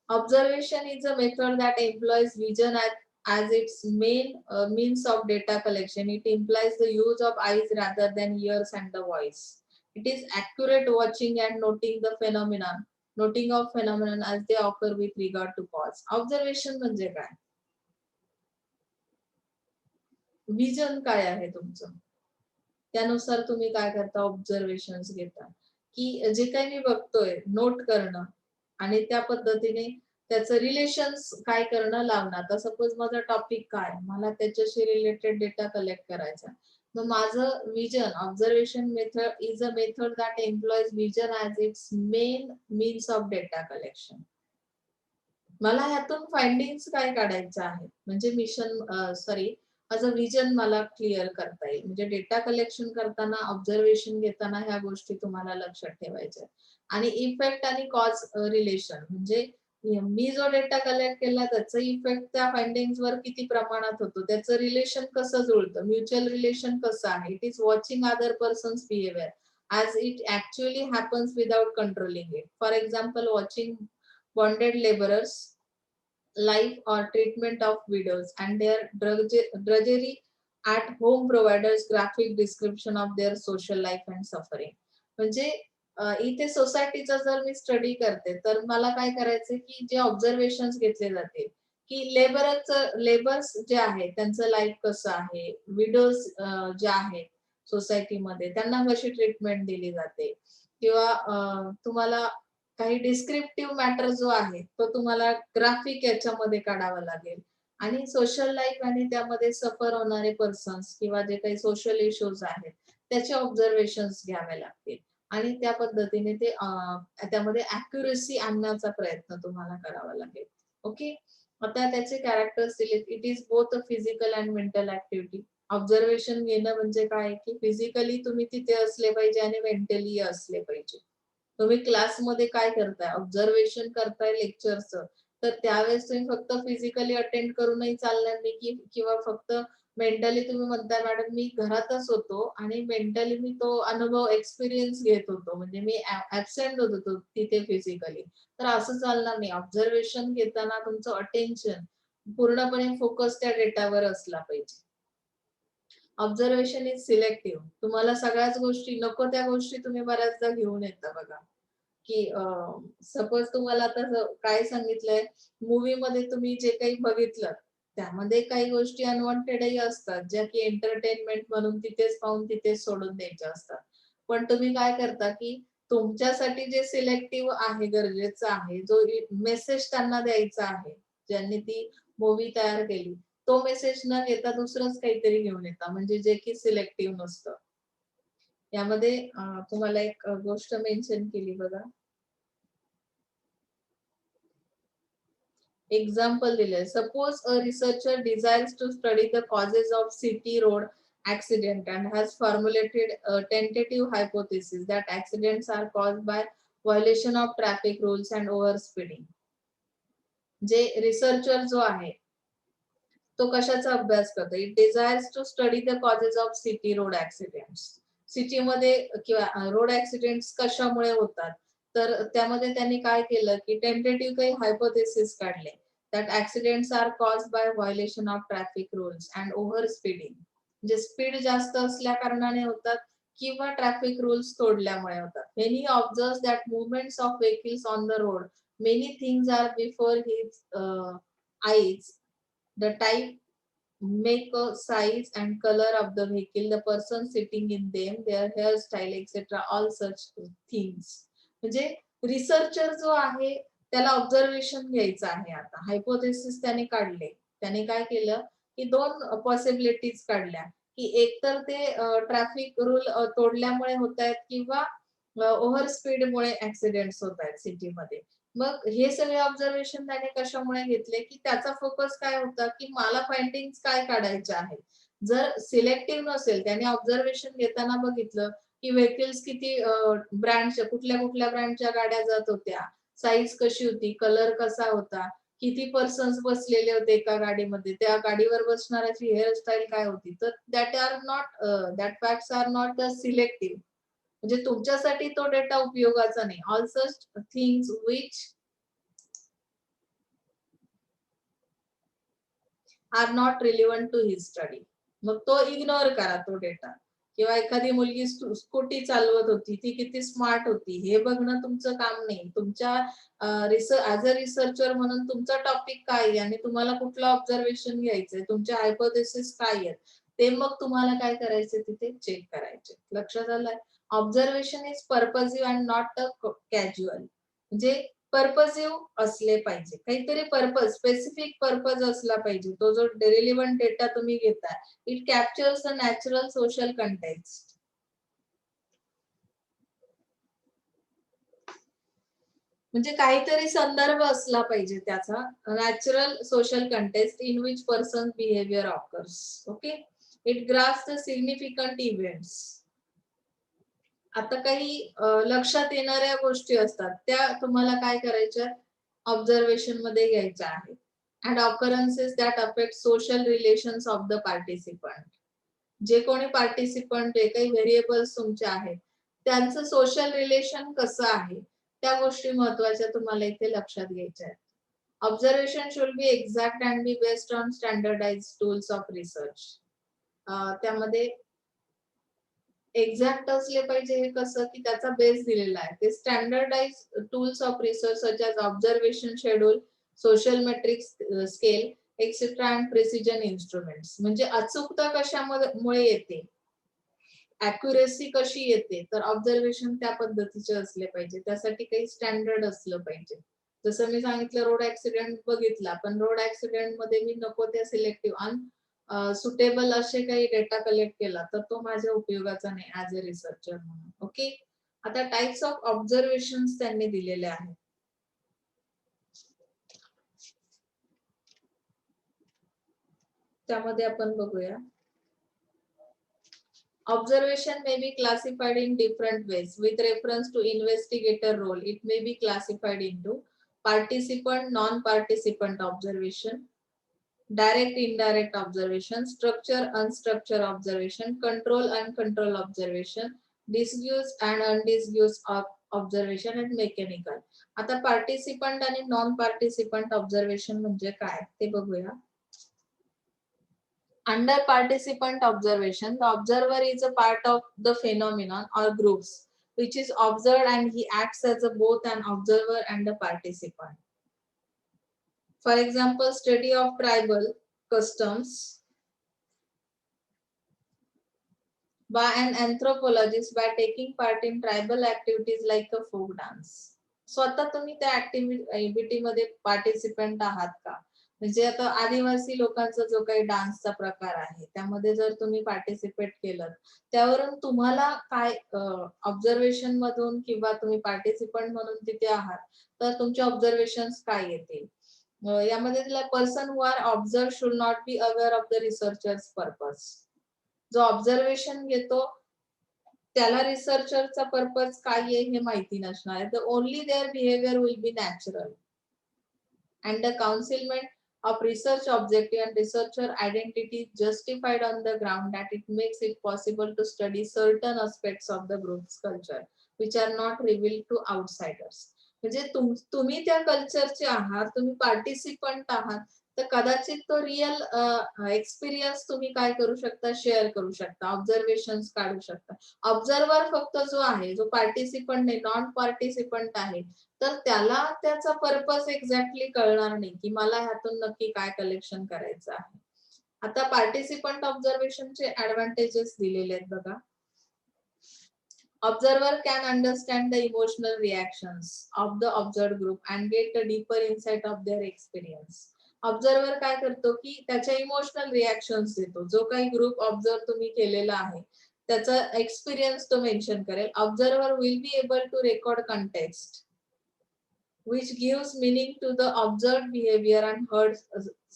Observation is a method that employs vision as its main means of data collection. It implies the use of eyes rather than ears and the voice. It is accurate watching and noting of phenomenon as they occur with regard to cause. Observation म्हणजे काय, विजन काय आहे तुमचं, त्यानुसार तुम्ही काय करता, ऑब्झर्वेशन्स घेता, की जे काही मी बघतोय नोट करणं आणि त्या पद्धतीने त्याचं रिलेशन्स काय करणं लावणं. आता सपोज माझा टॉपिक काय, मला त्याच्याशी रिलेटेड डेटा कलेक्ट करायचा, मग माझं vision, observation method is a method that employees vision as its main means of data collection. मला ह्यातून फाइंडिंग्स काय काढायचं आहे, म्हणजे मिशन माझं विजन मला क्लिअर करता येईल. म्हणजे डेटा कलेक्शन करताना, ऑब्झर्वेशन घेताना ह्या गोष्टी तुम्हाला लक्षात ठेवायच्या. आणि इफेक्ट आणि कॉज रिलेशन, म्हणजे मी जो डेटा कलेक्ट केला त्याचा इफेक्ट त्या फाइंडिंग्स वर किती प्रमाणात होतो, त्याचं रिलेशन कसं जुळतं, म्युच्युअल रिलेशन कसं आहे. It is watching other persons behaviour as it actually happens without controlling it. For example, watching bonded laborers life or treatment of widows and their drudgery at home providers graphic description of their social life and suffering. म्हणजे इथे सोसायटीचा जर मी स्टडी करते, तर मला काय करायचंय, की जे ऑब्झर्वेशन्स घेतले जातील, की लेबर्स जे आहेत त्यांचं लाईफ कसं आहे, विडोज ज्या आहेत सोसायटीमध्ये त्यांना कशी ट्रीटमेंट दिली जाते किंवा तुम्हाला काही डिस्क्रिप्टिव्ह मॅटर जो आहे, तो तुम्हाला ग्राफिक याच्यामध्ये काढावा लागेल आणि सोशल लाईफ आणि त्यामध्ये सफर होणारे पर्सन्स किंवा जे काही सोशल इश्यूज आहेत, त्याचे ऑब्झर्वेशन्स घ्यावे लागतील. आणि त्या पद्धतीने ते त्यामध्ये अॅक्युरसी आणण्याचा प्रयत्न तुम्हाला करावा लागेल. ओके. आता त्याचे कॅरेक्टर्स दिलेत. It is both a physical and mental activity. Observation घेणं म्हणजे काय, की फिजिकली तुम्ही तिथे असले पाहिजे आणि मेंटली असले पाहिजे. तुम्ही क्लासमध्ये काय करताय? ऑब्झर्वेशन करताय लेक्चरचं. तर त्यावेळेस तुम्ही फक्त फिजिकली अटेंड करूनही चालणार नाही, की किंवा फक्त मेंटली तुम्ही म्हणताय मॅडम मी घरातच होतो आणि मेंटली मी तो अनुभव एक्सपिरियन्स घेत होतो. म्हणजे मी ॲब्सेंट होत होतो तिथे फिजिकली. तर असं चालणार नाही. ऑब्झर्वेशन घेताना तुमचं अटेन्शन पूर्णपणे फोकस त्या डेटावर असला पाहिजे. Observation is selective. तुम्हाला सगळ्याच गोष्टी नको त्या गोष्टी तुम्ही बऱ्याचदा घेऊन येता बघा. की सपोज तुम्हाला आता काय सांगितलंय, मूव्हीमध्ये तुम्ही जे काही बघितलं, त्यामध्ये काही गोष्टी अनवॉन्टेडही असतात, ज्या की एंटरटेनमेंट म्हणून तिथेच पाहून तिथेच सोडून द्यायच्या असतात. पण तुम्ही काय करता, की तुमच्यासाठी जे सिलेक्टिव्ह आहे, गरजेचं आहे, जो मेसेज त्यांना द्यायचा आहे, ज्यांनी ती मूव्ही तयार केली, तो मेसेज न घेता दुसरंच काहीतरी घेऊन येता, म्हणजे जे की सिलेक्टिव्ह नसतं. यामध्ये तुम्हाला एक गोष्ट मेन्शन केली बघा. Example दिलंय. Suppose a researcher desires to study the causes of city road accident and has formulated a tentative hypothesis that accidents are caused by violation of traffic rules and overspeeding. जे रिसर्चर जो आहे तो कशाचा अभ्यास करतो? It desires to study the causes of city road accidents. सिटीमध्ये किंवा रोड ॲक्सिडेंट्स कशामुळे होतात? तर त्यामध्ये त्यांनी काय केलं, की टेंटेटिव्ह काही हायपोथेसिस काढले. That accidents are caused by violation of traffic rules and over speeding. म्हणजे स्पीड जास्त असल्या कारणाने होतात किंवा ट्रॅफिक रूल्स तोडल्यामुळे होतात. When he observes that movements of vehicles on the road, many things are before his eyes. The type, make, size and color of the vehicle, the person sitting in them, their hairstyle, etc. All such things. म्हणजे रिसर्चर जो आहे त्याला ऑब्झर्वेशन घ्यायचं आहे आता. हायपोथेसिस त्याने काढले. त्याने काय केलं, की 2 पॉसिबिलिटीज काढल्या, की एकतर ते ट्रॅफिक रूल तोडल्यामुळे होतायत किंवा ओव्हर स्पीडमुळे ॲक्सिडेंट्स होतायत सिटीमध्ये. मग हे सगळे ऑब्झर्वेशन त्याने कशामुळे घेतले, की त्याचा फोकस काय होता, की मला फाइंडिंग्स काय काढायच्या आहेत. जर सिलेक्टिव्ह नसेल, त्याने ऑब्झर्वेशन घेताना बघितलं, की व्हेइकल्स किती ब्रँडच्या कुठल्या-कुठल्या ब्रँडच्या गाड्या जात होत्या, साईज कशी होती, कलर कसा होता, किती पर्सन्स बसलेले होते एका गाडीमध्ये, त्या गाडीवर बसणाऱ्याची हेअरस्टाईल काय होती. तर that facts are not selective. म्हणजे तुमच्यासाठी तो डेटा उपयोगाचा नाही. All such things which are not relevant to his study. मग तो इग्नोर करा तो डेटा. किंवा एखादी मुलगी स्कूटी चालवत होती, ती किती स्मार्ट होती, हे बघणं तुमचं काम नाही. तुमच्या ॲज अ रिसर्चर म्हणून तुमचा टॉपिक काय आहे आणि तुम्हाला कुठलं ऑब्झर्वेशन घ्यायचंय, तुमचे हायपोथेसिस काय आहेत, ते मग तुम्हाला काय करायचे तिथे चेक करायचे. लक्षात आलंय? Observation is purposive and not a casual. म्हणजे पर्पजिव्ह असले पाहिजे. काहीतरी पर्पज, स्पेसिफिक पर्पज असला पाहिजे. तो जो रिलेव्हंट डेटा तुम्ही घेताय, it captures a natural social context. म्हणजे काहीतरी संदर्भ असला पाहिजे त्याचा. Natural social context in which persons behaviour occurs. Okay. It grasps the significant events. आता काही लक्षात येणाऱ्या गोष्टी असतात, त्या तुम्हाला काय करायच्या? ऑब्झर्वेशन मध्ये घ्यायच्या आहेत. And occurrences that affect social relations of the participant. जे कोणी पार्टिसिपंट, जे काही व्हेरिएबल्स तुमचे आहेत, त्यांचं सोशल रिलेशन कसं आहे, त्या गोष्टी महत्त्वाच्या तुम्हाला इथे लक्षात घ्यायच्या आहेत. Observation should be exact and be based on standardised tools of research. त्यामध्ये एक्झॅक्ट असले पाहिजे हे कसं की त्याचा बेस दिलेला आहे. ते standardise tools of research such as observation schedule, social matrix scale, etcetera and precision instruments. म्हणजे अचूकता कशामुळे येते, अॅक्युरेसी कशी येते, तर ऑब्झर्वेशन त्या पद्धतीचे असले पाहिजे. त्यासाठी काही स्टँडर्ड असलं पाहिजे. जसं मी सांगितलं रोड ऍक्सिडेंट बघितला, पण रोड ऍक्सिडेंट मध्ये मी नको त्या सिलेक्टिव्ह आणि सुटेबल असे काही डेटा कलेक्ट केला तर तो माझ्या उपयोगाचा नाही ऍज अ रिसर्चर म्हणून. ओके, आता टाइप्स ऑफ ऑब्झर्वेशन त्यांनी दिलेले आहेत. त्यामध्ये आपण बघूया. Observation may be classified in different ways with reference to investigator role. It may be classified into participant, non-participant observation, direct, indirect observation, structure, unstructured observation, control, uncontrolled observation, disuse and undisuse observation and mechanical. आता participant आणि non-participant observation म्हणजे काय ते बघूया. Under participant observation, the observer is a part of the phenomenon or groups which is observed and he acts as a both an observer and a participant. For example, study of tribal customs by an anthropologist by taking part in tribal activities like a folk dance. स्वतः तुम्ही त्या ऍक्टिव्हिटी मध्ये पार्टिसिपंट आहात का? म्हणजे आता आदिवासी लोकांचा जो काही डान्सचा प्रकार आहे त्यामध्ये जर तुम्ही पार्टिसिपेट केलं त्यावरून तुम्हाला काय ऑब्झर्वेशन मधून किंवा तुम्ही पार्टिसिपंट म्हणून तिथे आहात तर तुमचे ऑब्झर्वेशन्स काय येतील. यामध्ये दिला person who are observe should not be aware of the researcher's purpose. जो ऑब्झर्वेशन घेतो त्याला रिसर्चरचा पर्पज काय आहे हे माहिती नसणार आहे. The only their behaviour will be natural and the concealment of research objective and researcher identity justified on the ground that it makes it possible to study certain aspects of the group's culture which are not revealed to outsiders. म्हणजे तुम्ही त्या कल्चरचे आहात, तुम्ही पार्टिसिपंट आहात, तर कदाचित तो रिअल एक्सपिरियन्स तुम्ही काय करू शकता, शेअर करू शकता, ऑब्झर्वेशन्स काढू शकता. ऑब्झर्वर फक्त जो आहे, जो पार्टिसिपंट नाही, नॉन पार्टिसिपंट आहे, तर त्याला त्याचा पर्पज एक्झॅक्टली कळणार नाही की मला ह्यातून नक्की काय कलेक्शन करायचं आहे. आता पार्टिसिपंट ऑब्झर्वेशनचे ऍडव्हान्टेजेस दिलेले आहेत बघा. Observer can understand the emotional reactions of the observed group and get a deeper insight of their experience. Observer काय करतो की त्याच्या इमोशनल रिॲक्शन्स देतो. जो काही ग्रुप ऑब्झर्व तुम्ही केलेला आहे त्याचा एक्सपिरियन्स तो मेन्शन करेल. Observer will be able to record context which gives meaning to the observed behavior and heard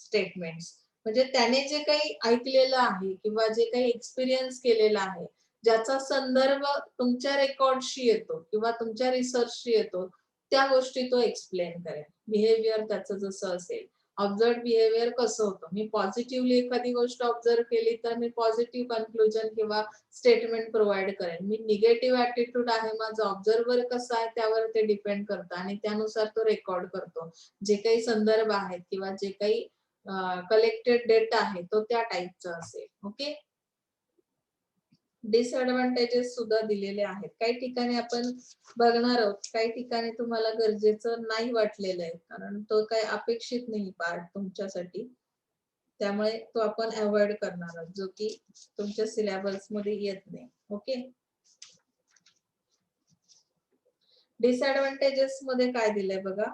statements. म्हणजे त्याने जे काही ऐकलेलं आहे किंवा जे काही एक्सपिरियन्स केलेला आहे ज्याचा संदर्भ तुमच्या रेकॉर्डशी येतो किंवा तुमच्या रिसर्चशी येतो त्या गोष्टी तो एक्सप्लेन करेल. बिहेवियर त्याचं जसं असेल, ऑब्झर्व बिहेवियर कसं होतं, मी पॉझिटिव्हली एखादी गोष्ट ऑब्झर्व केली तर मी पॉझिटिव्ह कन्क्लुजन किंवा स्टेटमेंट प्रोव्हाइड करेन. मी निगेटिव्ह ऍटिट्यूड आहे माझं, ऑब्झर्वर कसं आहे त्यावर ते डिपेंड करतं आणि त्यानुसार तो रेकॉर्ड करतो. जे काही संदर्भ आहेत किंवा जे काही कलेक्टेड डेटा आहे तो त्या टाईपचा असेल. ओके, डिसएडव्हान्टेजेस सुद्धा दिलेले आहेत. काही ठिकाणी आपण बघणार आहोत, काही ठिकाणी तुम्हाला गरजेचं नाही वाटलेलं आहे कारण तो काही अपेक्षित नाही पार्ट तुमच्यासाठी, त्यामुळे तो आपण अवॉइड करणार आहोत जो की तुमच्या सिलेबस मध्ये येत नाही. ओके, डिसएडव्हान्टेजेस मध्ये काय दिलंय बघा.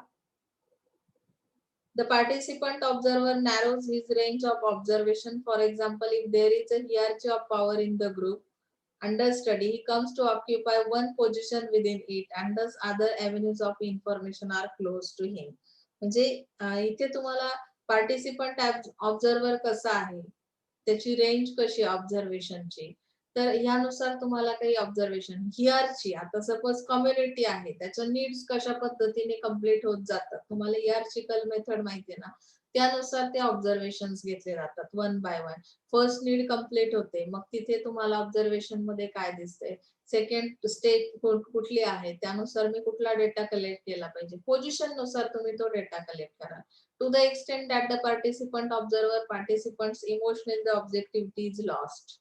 The participant observer narrows his range of observation. For example, if there is a hierarchy of power in the group under study, he comes to occupy one position within it and thus other avenues of information are close to him. म्हणजे इथे तुम्हाला पार्टिसिपंट ऑब्झर्वर कसा आहे, त्याची रेंज कशी ऑब्झर्वेशनची, तर यानुसार तुम्हाला काही ऑब्झर्वेशन हिअरची, आता सपोज कम्युनिटी आहे त्याच्या नीड्स कशा पद्धतीने कम्प्लीट होत जातात, तुम्हाला हिअर्चिकल मेथड माहितीये ना, त्यानुसार ते ऑब्झर्वेशन्स घेतले जातात one by one. First need complete होते, मग तिथे तुम्हाला ऑब्झर्वेशन मध्ये काय दिसतंय, सेकंड स्टेज कुठली आहे, त्यानुसार मी कुठला डेटा कलेक्ट केला पाहिजे, पोझिशन नुसार तुम्ही तो डेटा कलेक्ट करा. To the extent that the participant observer participants emotion in the objectivity is lost.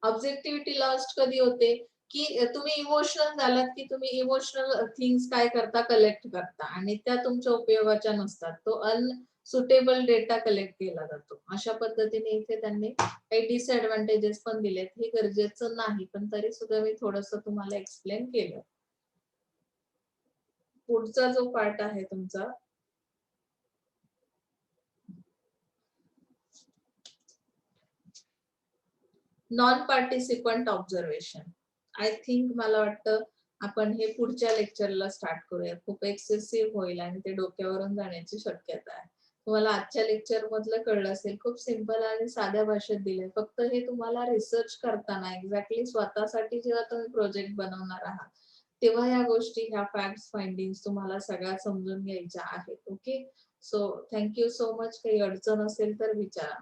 Objectivity lost कधी होते की तुम्ही इमोशनल झालात की तुम्ही इमोशनल थिंग्स काय करता कलेक्ट करता आणि त्या तुमच्या उपयोगाच्या नसतात. तो अनसुटेबल डेटा कलेक्ट केला जातो. अशा पद्धतीने इथे त्यांनी काही डिसएडव्हान्टेजेस पण दिलेत. हे गरजेचं नाही पण तरी सुद्धा मी थोडंसं तुम्हाला एक्सप्लेन केलं. पुढचा जो पार्ट आहे तुमचा non participant observation. I think मला वाटतं आपण हे पुढच्या लेक्चरला स्टार्ट करूया. खूप एक्सेसिव्ह होईल आणि ते डोक्यावरून जाण्याची शक्यता आहे. तुम्हाला आजच्या लेक्चर मधलं कळलं असेल. खूप सिंपल आणि साध्या भाषेत दिलंय. फक्त हे तुम्हाला रिसर्च करताना एक्झॅक्टली स्वतःसाठी जेव्हा तुम्ही प्रोजेक्ट बनवणार आहात तेव्हा या गोष्टी ह्या फॅक्ट्स फाइंडिंग्स तुम्हाला सगळ्या समजून घ्यायच्या आहेत. Okay. So thank you so much. काही अडचण असेल तर विचारा.